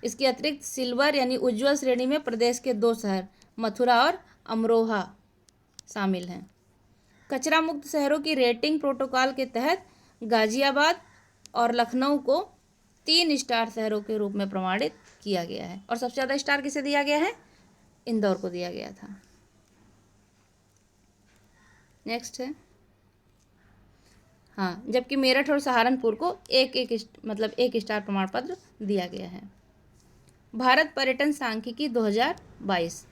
इसके अतिरिक्त सिल्वर यानी उज्ज्वल श्रेणी में प्रदेश के 2 शहर मथुरा और अमरोहा शामिल हैं। कचरा मुक्त शहरों की रेटिंग प्रोटोकॉल के तहत गाजियाबाद और लखनऊ को 3 स्टार शहरों के रूप में प्रमाणित किया गया है। और सबसे ज़्यादा स्टार किसे दिया गया है? इंदौर को दिया गया था। नेक्स्ट है जबकि मेरठ और सहारनपुर को एक स्टार प्रमाण पत्र दिया गया है। भारत पर्यटन सांख्यिकी 2022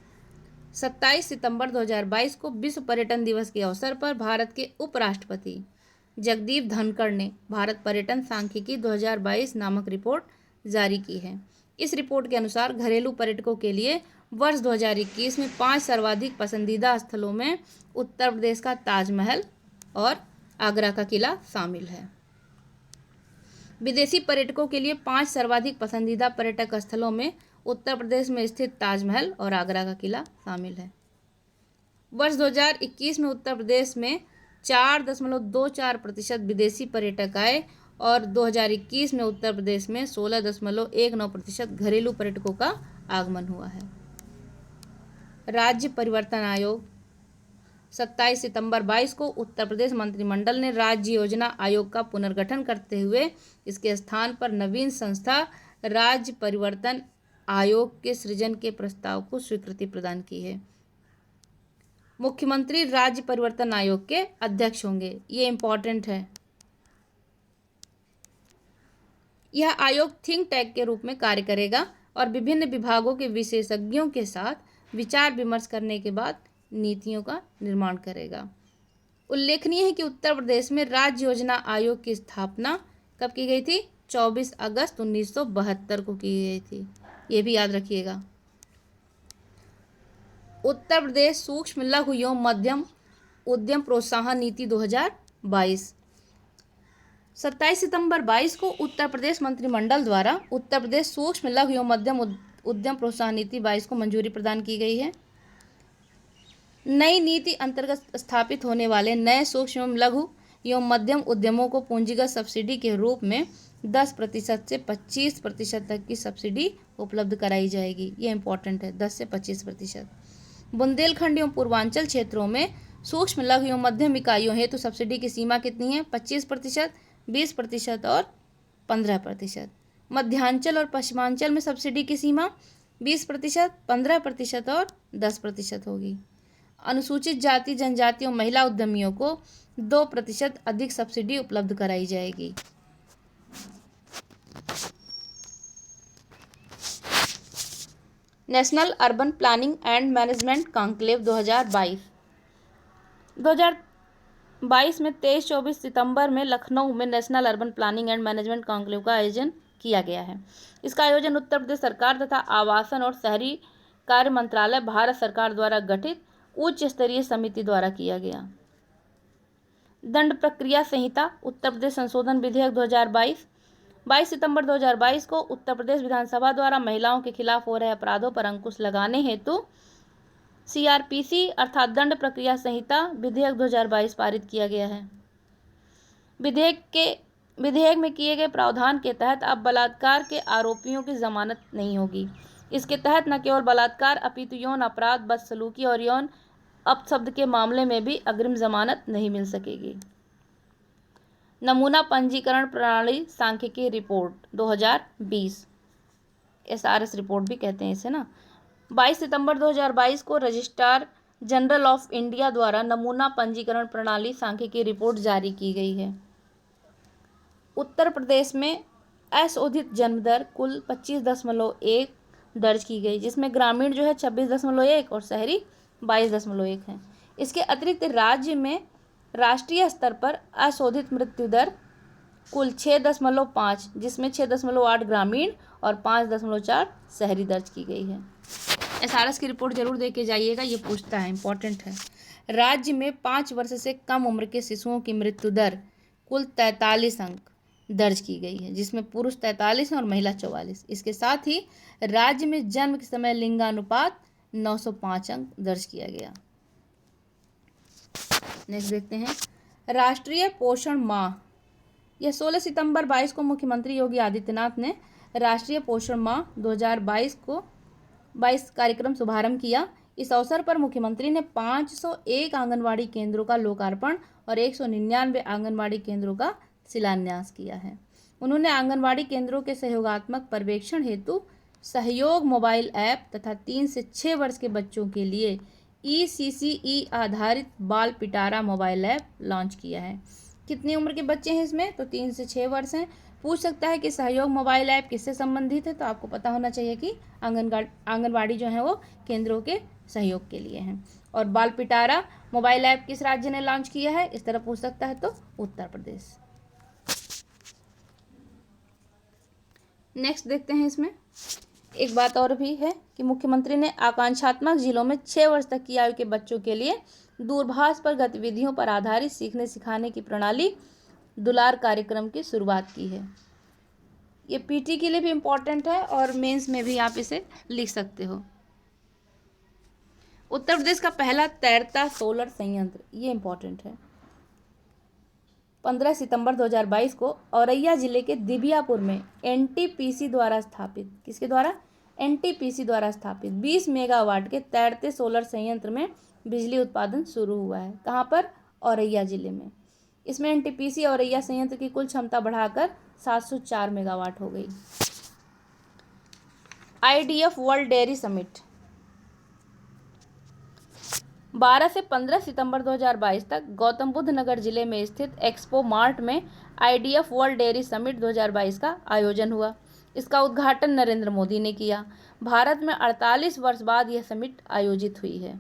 27 सितंबर 2022 को विश्व पर्यटन दिवस के अवसर पर भारत के उपराष्ट्रपति जगदीप धनखड़ ने भारत पर्यटन सांख्यिकी 2022 नामक रिपोर्ट जारी की है। इस रिपोर्ट के अनुसार घरेलू पर्यटकों के लिए वर्ष 2021 में 5 सर्वाधिक पसंदीदा स्थलों में उत्तर प्रदेश का ताजमहल और आगरा का किला शामिल है। विदेशी पर्यटकों के लिए 5 सर्वाधिक पसंदीदा पर्यटक स्थलों में उत्तर प्रदेश में स्थित ताजमहल और आगरा का किला शामिल है। वर्ष 2021 में उत्तर प्रदेश में 4.24% विदेशी पर्यटक आए और 2021 में उत्तर प्रदेश में 16.19% घरेलू पर्यटकों का आगमन हुआ है। राज्य परिवर्तन आयोग 27 सितंबर 22 को उत्तर प्रदेश मंत्रिमंडल ने राज्य योजना आयोग का पुनर्गठन करते हुए इसके स्थान पर नवीन संस्था राज्य परिवर्तन आयोग के सृजन के प्रस्ताव को स्वीकृति प्रदान की है। मुख्यमंत्री राज्य परिवर्तन आयोग के अध्यक्ष होंगे, ये इंपॉर्टेंट है। यह आयोग थिंक टैंक के रूप में कार्य करेगा और विभिन्न विभागों के विशेषज्ञों के साथ विचार विमर्श करने के बाद नीतियों का निर्माण करेगा। उल्लेखनीय है कि उत्तर प्रदेश में राज्य योजना आयोग की स्थापना कब की गई थी? 24 अगस्त 1972 को की गई थी, ये भी याद रखिएगा। उत्तर प्रदेश सूक्ष्म लघु एवं मध्यम उद्यम प्रोत्साहन नीति 2022 27 सितंबर 22 को उत्तर प्रदेश मंत्रिमंडल द्वारा उत्तर प्रदेश सूक्ष्म लघु एवं मध्यम उद्यम प्रोत्साहन नीति 22 को मंजूरी प्रदान की गई है। नई नीति अंतर्गत स्थापित होने वाले नए सूक्ष्म एवं लघु एवं मध्यम उद्यमों को पूंजीगत सब्सिडी के रूप में 10% से 25% तक की सब्सिडी उपलब्ध कराई जाएगी। ये इंपॉर्टेंट है, 10 से 25%। बुंदेलखंड एवं पूर्वांचल क्षेत्रों में सूक्ष्म लघु एवं मध्यम इकाइयों हेतु सब्सिडी की सीमा कितनी है? 25%, 20% और 15%। मध्यांचल और पश्चिमांचल में सब्सिडी की सीमा 20%, 15% और 10% होगी। अनुसूचित जाति जनजाति और महिला उद्यमियों को 2% अधिक सब्सिडी उपलब्ध कराई जाएगी। National urban planning and management conclave 2022 में 23-24 सितंबर में लखनऊ में national urban planning and management conclave का आयोजन किया गया है। इसका आयोजन उत्तर प्रदेश सरकार तथा आवासन और शहरी कार्य मंत्रालय भारत सरकार द्वारा गठित उच्च स्तरीय समिति द्वारा किया गया। दंड प्रक्रिया संहिता उत्तर प्रदेश संशोधन विधेयक 2022 22 सितंबर 2022 को उत्तर प्रदेश विधानसभा द्वारा महिलाओं के खिलाफ हो रहे अपराधों पर अंकुश लगाने हेतु CRPC अर्थात दंड प्रक्रिया संहिता विधेयक 2022 पारित किया गया है। विधेयक में किए गए प्रावधान के तहत अब बलात्कार के आरोपियों की जमानत नहीं होगी। इसके तहत न केवल बलात्कार अपितु यौन अपराध, बदसलूकी और यौन अपशब्द के मामले में भी अग्रिम जमानत नहीं मिल सकेगी। नमूना पंजीकरण प्रणाली सांख्यिकी रिपोर्ट 2020 SRS रिपोर्ट भी कहते हैं इसे ना। 22 सितंबर 2022 को रजिस्ट्रार जनरल ऑफ इंडिया द्वारा नमूना पंजीकरण प्रणाली सांख्यिकी रिपोर्ट जारी की गई है। उत्तर प्रदेश में अशोधित जन्म दर कुल 25.1 दर्ज की गई, जिसमें ग्रामीण जो है 26.1 और शहरी 22.1 है। इसके अतिरिक्त राज्य में राष्ट्रीय स्तर पर अशोधित मृत्यु दर कुल 6.5, जिसमें 6.8 ग्रामीण और 5.4 शहरी दर्ज की गई है। SRS की रिपोर्ट जरूर दे के जाइएगा, ये पूछता है, इंपॉर्टेंट है। राज्य में 5 वर्ष से कम उम्र के शिशुओं की मृत्यु दर कुल 43 अंक दर्ज की गई है, जिसमें पुरुष 43 हैं और महिला 44। इसके साथ ही राज्य में जन्म के समय लिंगानुपात 905 अंक दर्ज किया गया। नेक्स्ट देखते हैं राष्ट्रीय पोषण माह। यह 16 सितंबर 22 को मुख्यमंत्री योगी आदित्यनाथ ने राष्ट्रीय पोषण माह 2022 कार्यक्रम शुभारंभ किया। इस अवसर पर मुख्यमंत्री ने 501 आंगनवाड़ी केंद्रों का लोकार्पण और 199 आंगनवाड़ी केंद्रों का शिलान्यास किया है। उन्होंने आंगनवाड़ी केंद्रों के सहयोगात्मक पर्यवेक्षण हेतु सहयोग मोबाइल ऐप तथा 3 से 6 वर्ष के बच्चों के लिए ECCE आधारित बाल पिटारा मोबाइल ऐप लॉन्च किया है। कितनी उम्र के बच्चे हैं इसमें? तो 3 से 6 वर्ष हैं। पूछ सकता है कि सहयोग मोबाइल ऐप किससे संबंधित है, तो आपको पता होना चाहिए कि आंगनवाड़ी जो है वो केंद्रों के सहयोग के लिए हैं। और बाल पिटारा मोबाइल ऐप किस राज्य ने लॉन्च किया है, इस तरह पूछ सकता है तो उत्तर प्रदेश। नेक्स्ट देखते हैं, इसमें एक बात और भी है कि मुख्यमंत्री ने आकांक्षात्मक जिलों में 6 वर्ष तक की आयु के बच्चों के लिए दूरभाष पर गतिविधियों पर आधारित सीखने सिखाने की प्रणाली दुलार कार्यक्रम की शुरुआत की है। ये पीटी के लिए भी इम्पोर्टेंट है और मेंस में भी आप इसे लिख सकते हो। उत्तर प्रदेश का पहला तैरता सोलर संयंत्र, ये इम्पोर्टेंट है। 15 सितंबर 2022 को औरैया जिले के दिबियापुर में एनटीपीसी द्वारा स्थापित, किसके द्वारा? एनटीपीसी द्वारा स्थापित 20 मेगावाट के तैरते सोलर संयंत्र में बिजली उत्पादन शुरू हुआ है। कहाँ पर? औरैया जिले में। इसमें एनटीपीसी औरैया संयंत्र की कुल क्षमता बढ़ाकर 704 मेगावाट हो गई। आईडीएफ वर्ल्ड डेयरी समिट 12 से 15 सितंबर 2022 तक गौतम बुद्ध नगर जिले में स्थित एक्सपो मार्ट में आईडीएफ वर्ल्ड डेयरी समिट 2022 का आयोजन हुआ। इसका उद्घाटन नरेंद्र मोदी ने किया। भारत में 48 वर्ष बाद यह समिट आयोजित हुई है।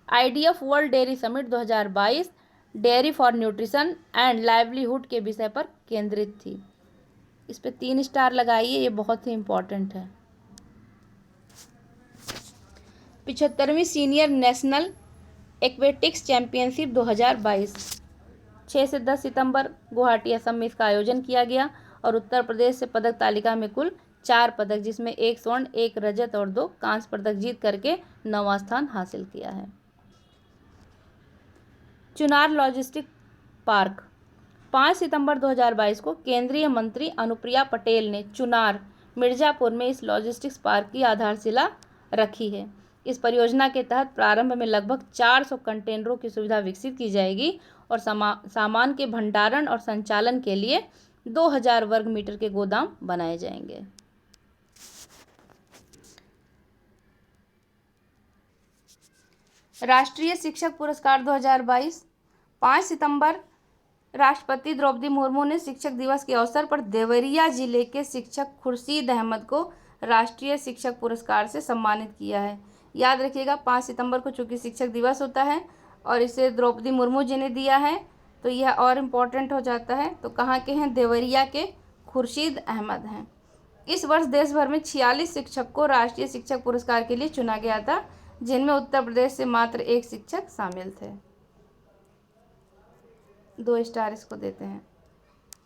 IDF world dairy summit 2022 dairy for nutrition and livelihood के विषय पर केंद्रित थी। इस पे 3 स्टार लगाइए, ये बहुत ही इम्पोर्टेंट है। 75वीं सीनियर नेशनल एक्वेटिक्स चैंपियनशिप 2022 6 से 10 सितंबर गुवाहाटी असम में इसका आयोजन किया गया और उत्तर प्रदेश से पदक तालिका में कुल 4 पदक, जिसमें 1 स्वर्ण, 1 रजत और 2 कांस्य पदक जीत करके 9वां स्थान हासिल किया है। चुनार लॉजिस्टिक पार्क 5 सितंबर 2022 को केंद्रीय मंत्री अनुप्रिया पटेल ने चुनार मिर्जापुर में इस लॉजिस्टिक्स पार्क की आधारशिला रखी है। इस परियोजना के तहत प्रारंभ में लगभग 400 कंटेनरों की सुविधा विकसित की जाएगी और सामान के भंडारण और संचालन के लिए 2000 वर्ग मीटर के गोदाम बनाए जाएंगे। राष्ट्रीय शिक्षक पुरस्कार 2022 5 सितंबर राष्ट्रपति द्रौपदी मुर्मू ने शिक्षक दिवस के अवसर पर देवरिया जिले के शिक्षक खुर्शीद अहमद को राष्ट्रीय शिक्षक पुरस्कार से सम्मानित किया है। याद रखिएगा 5 सितंबर को चूंकि शिक्षक दिवस होता है और इसे द्रौपदी मुर्मू जी ने दिया है तो यह और इम्पोर्टेंट हो जाता है। तो कहाँ के हैं? देवरिया के खुर्शीद अहमद हैं। इस वर्ष देश भर में 46 शिक्षक को राष्ट्रीय शिक्षक पुरस्कार के लिए चुना गया था, जिनमें उत्तर प्रदेश से मात्र 1 शिक्षक शामिल थे। 2 स्टार इसको देते हैं।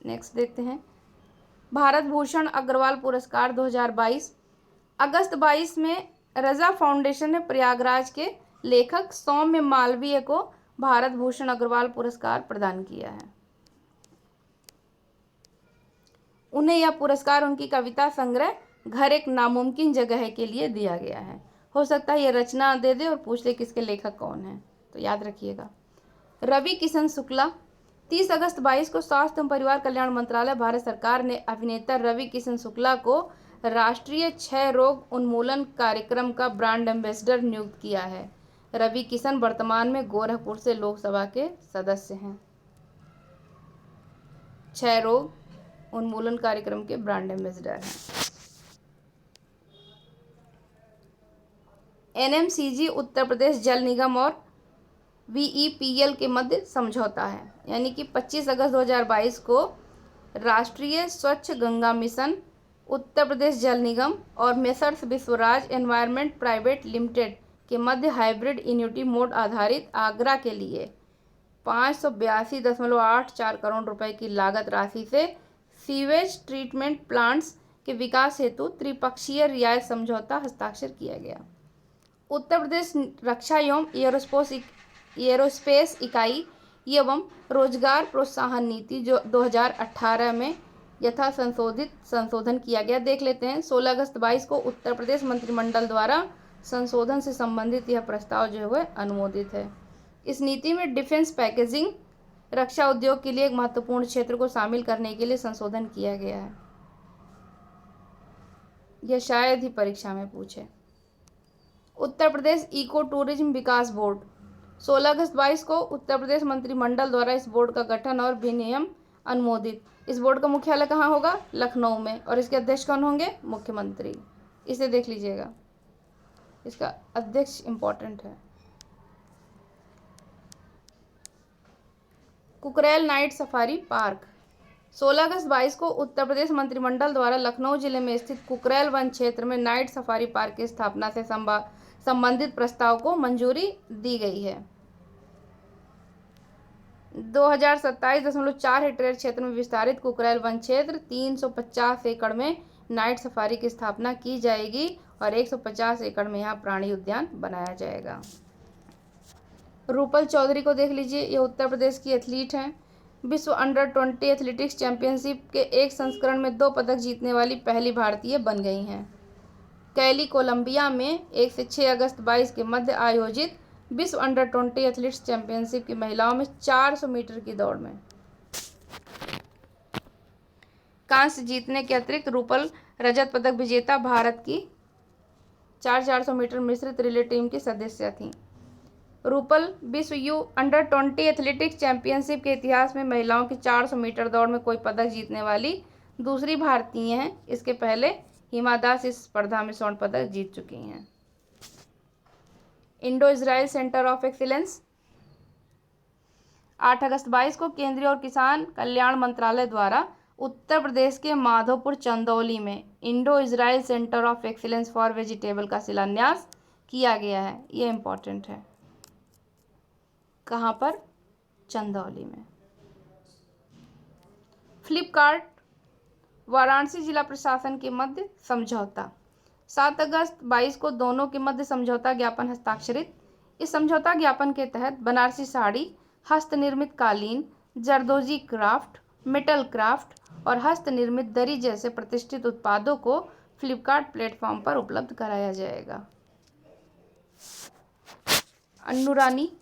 नेक्स्ट देखते हैं, भारत भूषण अग्रवाल पुरस्कार 2022 अगस्त 22 में रजा फाउंडेशन ने प्रयागराज के लेखक सौम्य मालवीय को भारत भूषण अग्रवाल पुरस्कार प्रदान किया है। उन्हें यह पुरस्कार उनकी कविता संग्रह घर एक नामुमकिन जगह है के लिए दिया गया है। हो सकता है ये रचना दे दे और पूछ ले किसके लेखक कौन है, तो याद रखिएगा। रवि किशन शुक्ला 30 अगस्त 22 को स्वास्थ्य एवं परिवार कल्याण मंत्रालय भारत सरकार ने अभिनेता रवि किशन शुक्ला को राष्ट्रीय क्षय रोग उन्मूलन कार्यक्रम का ब्रांड एम्बेसडर नियुक्त किया है। रवि किशन वर्तमान में गोरखपुर से लोकसभा के सदस्य हैं। क्षय रोग उन्मूलन कार्यक्रम के ब्रांड एम्बेसडर हैं। एनएमसीजी उत्तर प्रदेश जल निगम और वीईपीएल के मध्य समझौता है, यानी कि 25 अगस्त 2022 को राष्ट्रीय स्वच्छ गंगा मिशन, उत्तर प्रदेश जल निगम और messrs Vishwaraj environment private limited के मध्य हाइब्रिड इन्यूटी मोड आधारित आगरा के लिए 582.84 करोड़ रुपए की लागत राशि से सीवेज ट्रीटमेंट प्लांट्स के विकास हेतु त्रिपक्षीय रियायत समझौता हस्ताक्षर किया गया। उत्तर प्रदेश रक्षा एवं एरोस्पेस इकाई एवं रोजगार प्रोत्साहन नीति जो 2018 में यथा संशोधन किया गया। देख लेते हैं। 16 अगस्त 22 को उत्तर प्रदेश मंत्रिमंडल द्वारा संशोधन से संबंधित यह प्रस्ताव जो है अनुमोदित है। इस नीति में डिफेंस पैकेजिंग रक्षा उद्योग के लिए एक महत्वपूर्ण क्षेत्र को शामिल करने के लिए संशोधन किया गया है। यह शायद ही परीक्षा में पूछे। उत्तर प्रदेश इको टूरिज्म विकास बोर्ड 16 अगस्त 22 को उत्तर प्रदेश मंत्रिमंडल द्वारा इस बोर्ड का गठन और विनियम अनुमोदित। इस बोर्ड का मुख्यालय कहाँ होगा? लखनऊ में। और इसके अध्यक्ष कौन होंगे? मुख्यमंत्री। इसे देख लीजिएगा, इसका अध्यक्ष इंपॉर्टेंट है। कुकरेल नाइट सफारी पार्क 16 अगस्त 22 को उत्तर प्रदेश मंत्रिमंडल द्वारा लखनऊ जिले में स्थित कुकरेल वन क्षेत्र में नाइट सफारी पार्क की स्थापना से संबंधित प्रस्ताव को मंजूरी दी गई है। 2027.4 हेक्टेयर क्षेत्र में विस्तारित कुकरेल वन क्षेत्र 350 एकड़ में नाइट सफारी की स्थापना की जाएगी और 150 एकड़ में यहाँ प्राणी उद्यान बनाया जाएगा। रूपल चौधरी को देख लीजिए, ये उत्तर प्रदेश की एथलीट हैं। विश्व अंडर-20 एथलेटिक्स चैंपियनशिप के एक संस्करण में 2 पदक जीतने वाली पहली भारतीय बन गई हैं। कैली कोलंबिया में 1 से 6 अगस्त 22 के मध्य आयोजित विश्व अंडर-20 एथलेटिक्स चैंपियनशिप की महिलाओं में 400 मीटर की दौड़ में कांस्य जीतने के अतिरिक्त रूपल रजत पदक विजेता भारत की 4x400 मीटर मिश्रित रिले टीम की सदस्य थीं। रूपल विश्व अंडर-20 एथलेटिक्स चैंपियनशिप के इतिहास में महिलाओं की 400 मीटर दौड़ में कोई पदक जीतने वाली दूसरी भारतीय हैं। इसके पहले हिमा दास इस स्पर्धा में स्वर्ण पदक जीत चुकी हैं। Indo Israel centre of excellence 8 अगस्त 22 को केंद्रीय और किसान कल्याण मंत्रालय द्वारा उत्तर प्रदेश के माधोपुर चंदौली में Indo Israel centre of excellence for vegetable का शिलान्यास किया गया है। ये इम्पोर्टेंट है। कहाँ पर? चंदौली में। फ्लिपकार्ट वाराणसी जिला प्रशासन के मध्य समझौता 7 अगस्त 22 को दोनों के मध्य समझौता ज्ञापन हस्ताक्षरित। इस समझौता ज्ञापन के तहत बनारसी साड़ी, हस्तनिर्मित कालीन, जरदोजी क्राफ्ट, मेटल क्राफ्ट और हस्तनिर्मित दरी जैसे प्रतिष्ठित उत्पादों को फ्लिपकार्ट प्लेटफॉर्म पर उपलब्ध कराया जाएगा। अन्नू रानी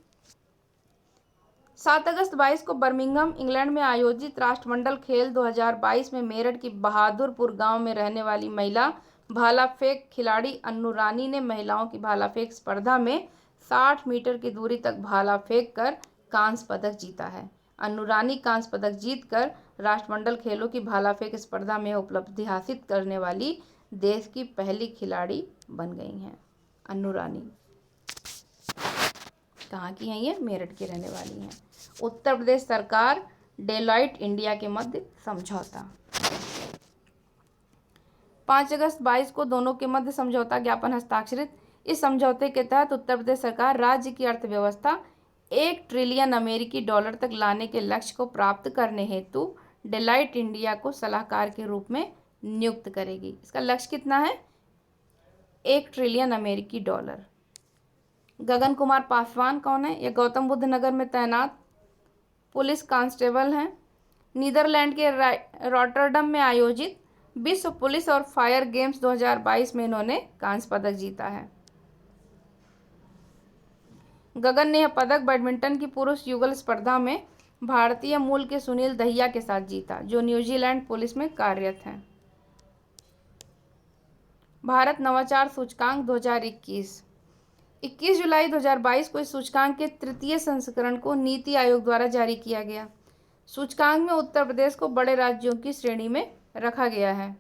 7 अगस्त 22 को बर्मिंघम इंग्लैंड में आयोजित राष्ट्रमंडल खेल 2022 में मेरठ की बहादुरपुर गांव में रहने वाली महिला भाला फेंक खिलाड़ी अन्नू रानी ने महिलाओं की भाला फेंक स्पर्धा में 60 मीटर की दूरी तक भाला फेंक कर कांस्य पदक जीता है। अन्नू रानी कांस्य पदक जीतकर राष्ट्रमंडल खेलों की भाला फेंक स्पर्धा में उपलब्धि हासिल करने वाली देश की पहली खिलाड़ी बन गई हैं। अन्नू रानी कहाँ की हैं? ये मेरठ की रहने वाली हैं। उत्तर प्रदेश सरकार डेलॉइट इंडिया के मध्य समझौता 5 अगस्त 22 को दोनों के मध्य समझौता ज्ञापन हस्ताक्षरित। इस समझौते के तहत उत्तर प्रदेश सरकार राज्य की अर्थव्यवस्था 1 ट्रिलियन अमेरिकी डॉलर तक लाने के लक्ष्य को प्राप्त करने हेतु डेलॉइट इंडिया को सलाहकार के रूप में नियुक्त करेगी। इसका लक्ष्य कितना है? 1 ट्रिलियन अमेरिकी डॉलर। गगन कुमार पासवान कौन है? ये गौतम बुद्ध नगर में तैनात पुलिस कांस्टेबल हैं। नीदरलैंड के रॉटरडम में आयोजित विश्व पुलिस और फायर गेम्स 2022 में इन्होंने कांस्य पदक जीता है। गगन ने यह पदक बैडमिंटन की पुरुष युगल स्पर्धा में भारतीय मूल के सुनील दहिया के साथ जीता, जो न्यूजीलैंड पुलिस में कार्यरत हैं। भारत नवाचार सूचकांक 2021 21 जुलाई 2022 को इस सूचकांक के 3य संस्करण को नीति आयोग द्वारा जारी किया गया। सूचकांक में उत्तर प्रदेश को बड़े राज्यों की श्रेणी में रखा गया है।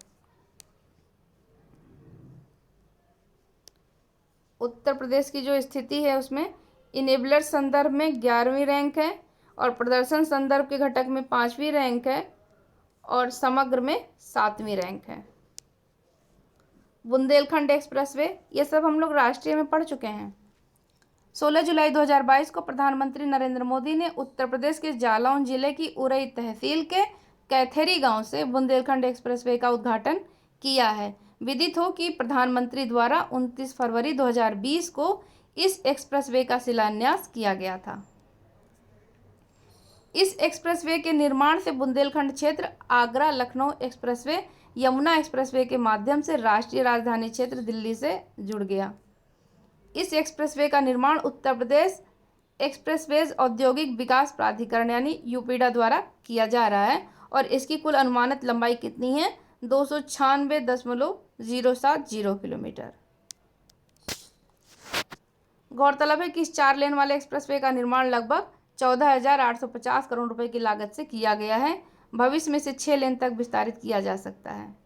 उत्तर प्रदेश की जो स्थिति है उसमें इनेबलर संदर्भ में 11वीं रैंक है और प्रदर्शन संदर्भ के घटक में 5वीं रैंक है और समग्र में 7वीं रैंक है। बुंदेलखंड एक्सप्रेसवे, ये सब हम लोग राष्ट्रीय में पढ़ चुके हैं। 16 जुलाई 2022 को प्रधानमंत्री नरेंद्र मोदी ने उत्तर प्रदेश के जालौन जिले की उरई तहसील के कैथेरी गांव से बुंदेलखंड एक्सप्रेसवे का उद्घाटन किया है। विदित हो कि प्रधानमंत्री द्वारा 29 फरवरी 2020 को इस एक्सप्रेसवे का शिलान्यास किया गया था। इस एक्सप्रेसवे के निर्माण से बुंदेलखंड क्षेत्र आगरा लखनऊ एक्सप्रेसवे, यमुना एक्सप्रेसवे के माध्यम से राष्ट्रीय राजधानी क्षेत्र दिल्ली से जुड़ गया। इस एक्सप्रेसवे का निर्माण उत्तर प्रदेश एक्सप्रेसवेज औद्योगिक विकास प्राधिकरण यानी यूपीडा द्वारा किया जा रहा है और इसकी कुल अनुमानित लंबाई कितनी है? 296.070 किलोमीटर। गौरतलब है कि इस 4 लेन वाले एक्सप्रेसवे का निर्माण लगभग 14,850 करोड़ रुपए की लागत से किया गया है। भविष्य में इसे 6 लेन तक विस्तारित किया जा सकता है।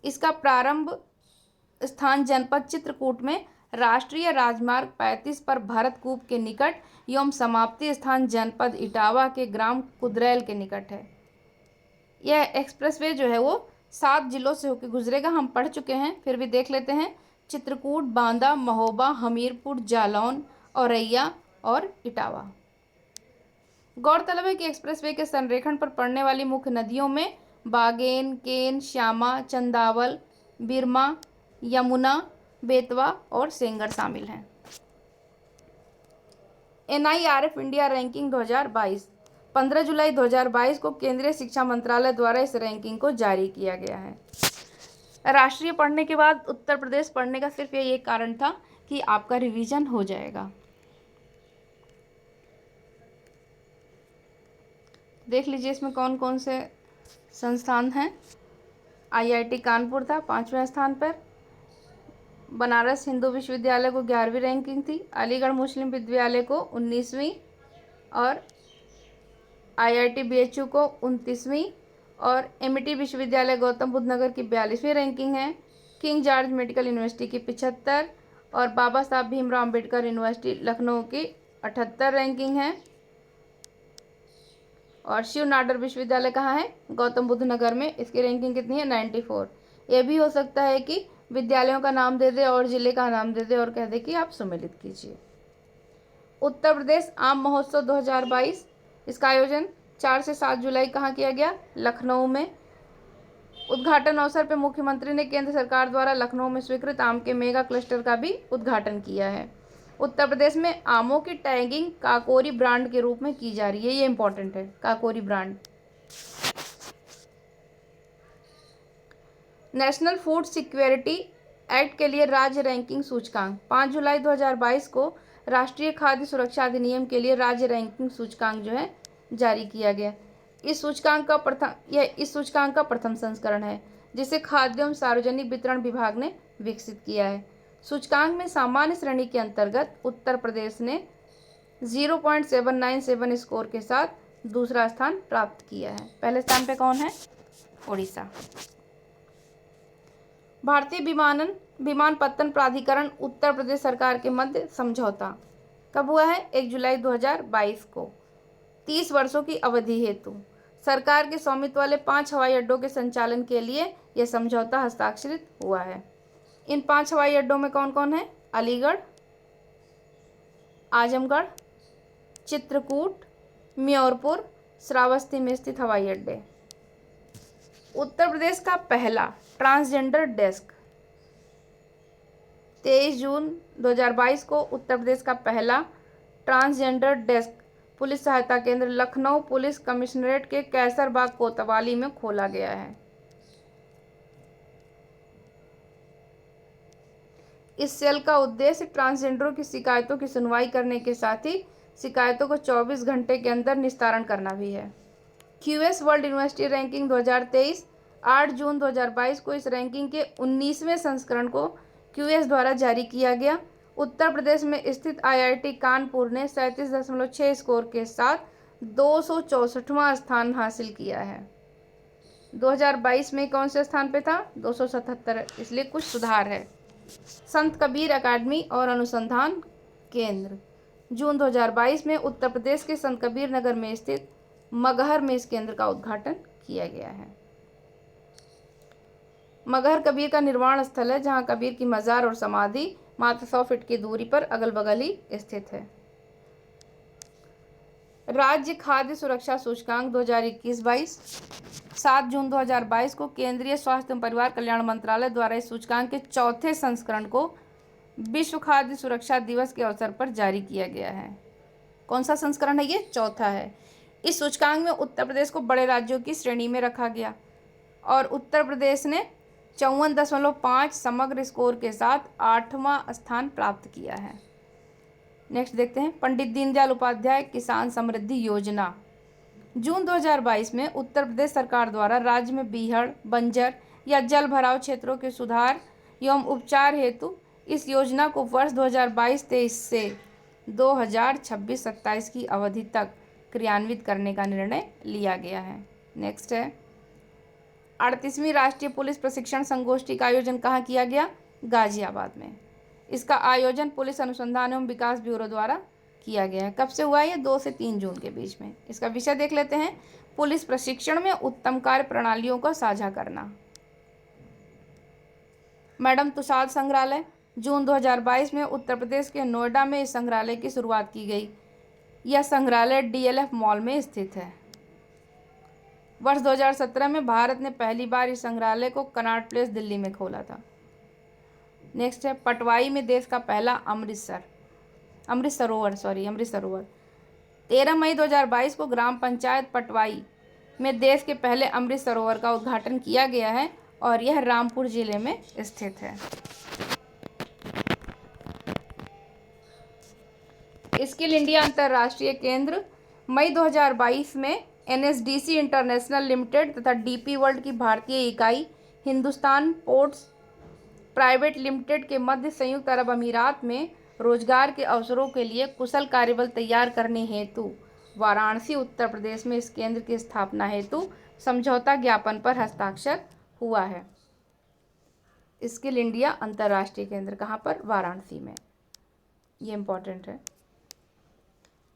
इसका प्रारंभ स्थान जनपद चित्रकूट में राष्ट्रीय राजमार्ग 35 पर भरतकूप के निकट एवं समाप्ति स्थान जनपद इटावा के ग्राम कुदरैल के निकट है। यह एक्सप्रेसवे जो है वो 7 जिलों से होकर गुजरेगा। हम पढ़ चुके हैं, फिर भी देख लेते हैं। चित्रकूट, बांदा, महोबा, हमीरपुर, जालौन, औरैया और इटावा। गौरतलब है कि एक्सप्रेसवे के संरेखण पर पड़ने वाली मुख्य नदियों में बागेन, केन, श्यामा, चंदावल, बिरमा, यमुना, बेतवा और सेंगर शामिल हैं। NIRF इंडिया रैंकिंग 2022 15 जुलाई 2022 को केंद्रीय शिक्षा मंत्रालय द्वारा इस रैंकिंग को जारी किया गया है। राष्ट्रीय पढ़ने के बाद उत्तर प्रदेश पढ़ने का सिर्फ यही एक कारण था कि आपका रिवीजन हो जाएगा। देख लीजिए इसमें कौन कौन से संस्थान हैं। IIT कानपुर था 5वें स्थान पर। बनारस हिंदू विश्वविद्यालय को 11वीं रैंकिंग थी। अलीगढ़ मुस्लिम विश्वविद्यालय को 19वीं और IIT BHU को 29वीं और MIT विश्वविद्यालय गौतम बुद्ध नगर की 42वीं रैंकिंग है। किंग जॉर्ज मेडिकल यूनिवर्सिटी की 75 और बाबा साहब भीमराव अम्बेडकर यूनिवर्सिटी लखनऊ की 78 रैंकिंग है। और शिव नाडर विश्वविद्यालय कहाँ है? गौतम बुद्ध नगर में। इसकी रैंकिंग कितनी है? 94। ये भी हो सकता है कि विद्यालयों का नाम दे दे और जिले का नाम दे दे और कह दे कि आप सम्मिलित कीजिए। उत्तर प्रदेश आम महोत्सव 2022, इसका आयोजन 4 से 7 जुलाई कहाँ किया गया? लखनऊ में। उद्घाटन अवसर पर मुख्यमंत्री ने केंद्र सरकार द्वारा लखनऊ में स्वीकृत आम के मेगा क्लस्टर का भी उद्घाटन किया है। उत्तर प्रदेश में आमों की टैगिंग काकोरी ब्रांड के रूप में की जा रही है। ये इंपॉर्टेंट है, Kakori brand. National food security act के लिए राज्य रैंकिंग सूचकांक 5 जुलाई 2022 को राष्ट्रीय खाद्य सुरक्षा अधिनियम के लिए राज्य रैंकिंग सूचकांक जो है जारी किया गया। इस सूचकांक का प्रथम संस्करण है जिसे खाद्य एवं सार्वजनिक वितरण विभाग ने विकसित किया है। सूचकांक में सामान्य श्रेणी के अंतर्गत उत्तर प्रदेश ने 0.797 स्कोर के साथ दूसरा स्थान प्राप्त किया है। पहले स्थान पे कौन है? उड़ीसा। भारतीय विमानपत्तन प्राधिकरण उत्तर प्रदेश सरकार के मध्य समझौता कब हुआ है? 1 जुलाई 2022 को 30 वर्षों की अवधि हेतु सरकार के स्वामित्व वाले 5 हवाई अड्डों के संचालन के लिए यह समझौता हस्ताक्षरित हुआ है। इन 5 हवाई अड्डों में कौन कौन है? अलीगढ़, आजमगढ़, चित्रकूट, म्योरपुर, श्रावस्ती में स्थित हवाई अड्डे। उत्तर प्रदेश का पहला ट्रांसजेंडर डेस्क 23 जून 2022 को उत्तर प्रदेश का पहला ट्रांसजेंडर डेस्क पुलिस सहायता केंद्र लखनऊ पुलिस कमिश्नरेट के कैसरबाग कोतवाली में खोला गया है। इस सेल का उद्देश्य ट्रांसजेंडरों की शिकायतों की सुनवाई करने के साथ ही शिकायतों को 24 घंटे के अंदर निस्तारण करना भी है। QS वर्ल्ड यूनिवर्सिटी रैंकिंग 2023 8 जून 2022 को इस रैंकिंग के 19वें संस्करण को QS द्वारा जारी किया गया। उत्तर प्रदेश में स्थित IIT कानपुर ने 37.6 स्कोर के साथ 264वां स्थान हासिल किया है। 2022 में कौन से स्थान पे था? 277, इसलिए कुछ सुधार है। संत कबीर अकादमी और अनुसंधान केंद्र जून 2022 में उत्तर प्रदेश के संत कबीर नगर में स्थित मगहर में इस केंद्र का उद्घाटन किया गया है। मगहर कबीर का निर्वाण स्थल है जहां कबीर की मजार और समाधि मात्र 100 फीट की दूरी पर अगल बगल ही स्थित है। राज्य खाद्य सुरक्षा सूचकांक 2021-22 7 जून 2022 को केंद्रीय स्वास्थ्य एवं परिवार कल्याण मंत्रालय द्वारा इस सूचकांक के चौथे संस्करण को विश्व खाद्य सुरक्षा दिवस के अवसर पर जारी किया गया है। कौन सा संस्करण है ये? चौथा है। इस सूचकांक में उत्तर प्रदेश को बड़े राज्यों की श्रेणी में रखा गया और उत्तर प्रदेश ने 54.5 समग्र स्कोर के साथ 8वां स्थान प्राप्त किया है। नेक्स्ट देखते हैं पंडित दीनदयाल उपाध्याय किसान समृद्धि योजना। जून 2022 में उत्तर प्रदेश सरकार द्वारा राज्य में बीहड़, बंजर या जल भराव क्षेत्रों के सुधार एवं उपचार हेतु इस योजना को वर्ष 2022-23 से 2026-27 की अवधि तक क्रियान्वित करने का निर्णय लिया गया है। नेक्स्ट है 38वीं राष्ट्रीय पुलिस प्रशिक्षण संगोष्ठी का आयोजन कहाँ किया गया? गाजियाबाद में। इसका आयोजन पुलिस अनुसंधान एवं विकास ब्यूरो द्वारा किया गया है। कब से हुआ है ये? 2 से 3 जून के बीच में। इसका विषय देख लेते हैं, पुलिस प्रशिक्षण में उत्तम कार्य प्रणालियों का साझा करना। मैडम तुषार संग्रहालय, जून 2022 में उत्तर प्रदेश के नोएडा में इस संग्रहालय की शुरुआत की गई। यह संग्रहालय DLF मॉल में स्थित है। वर्ष 2017 में भारत ने पहली बार इस संग्रहालय को कनॉट प्लेस दिल्ली में खोला था। नेक्स्ट है, पटवाई में देश का पहला अमृत सरोवर 13 मई 2022 को ग्राम पंचायत पटवाई में देश के पहले अमृत सरोवर का उद्घाटन किया गया है और यह रामपुर जिले में स्थित है। स्किल इंडिया अंतर्राष्ट्रीय केंद्र, मई 2022 में NSDC इंटरनेशनल लिमिटेड तथा DP वर्ल्ड की भारतीय इकाई हिंदुस्तान पोर्ट्स प्राइवेट लिमिटेड के मध्य संयुक्त अरब अमीरात में रोजगार के अवसरों के लिए कुशल कार्यबल तैयार करने हेतु वाराणसी उत्तर प्रदेश में इस केंद्र की स्थापना हेतु समझौता ज्ञापन पर हस्ताक्षर हुआ है। स्किल इंडिया अंतर्राष्ट्रीय केंद्र कहाँ पर? वाराणसी में। ये इम्पोर्टेंट है।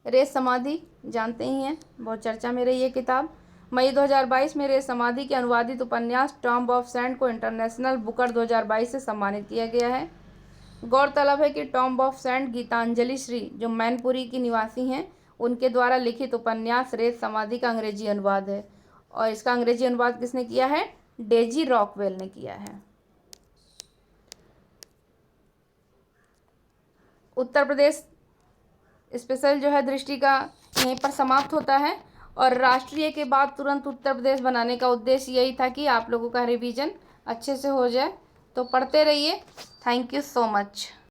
रेत समाधि जानते ही हैं, बहुत चर्चा में रही ये किताब। मई 2022 में रेत समाधि के अनुवादित उपन्यास टॉम्ब ऑफ सैंड को इंटरनेशनल बुकर 2022 से सम्मानित किया गया है। गौरतलब है कि tomb of sand Geetanjali Shree, जो मैनपुरी की निवासी हैं, उनके द्वारा लिखित उपन्यास रेत समाधि का अंग्रेजी अनुवाद है और इसका अंग्रेजी अनुवाद किसने किया है? डेजी रॉकवेल ने किया है। उत्तर प्रदेश स्पेशल जो है दृष्टि का यहीं पर समाप्त होता है और राष्ट्रीय के बाद तुरंत उत्तर प्रदेश बनाने का उद्देश्य यही था कि आप लोगों का रिवीजन अच्छे से हो जाए। तो पढ़ते रहिए। Thank you so much.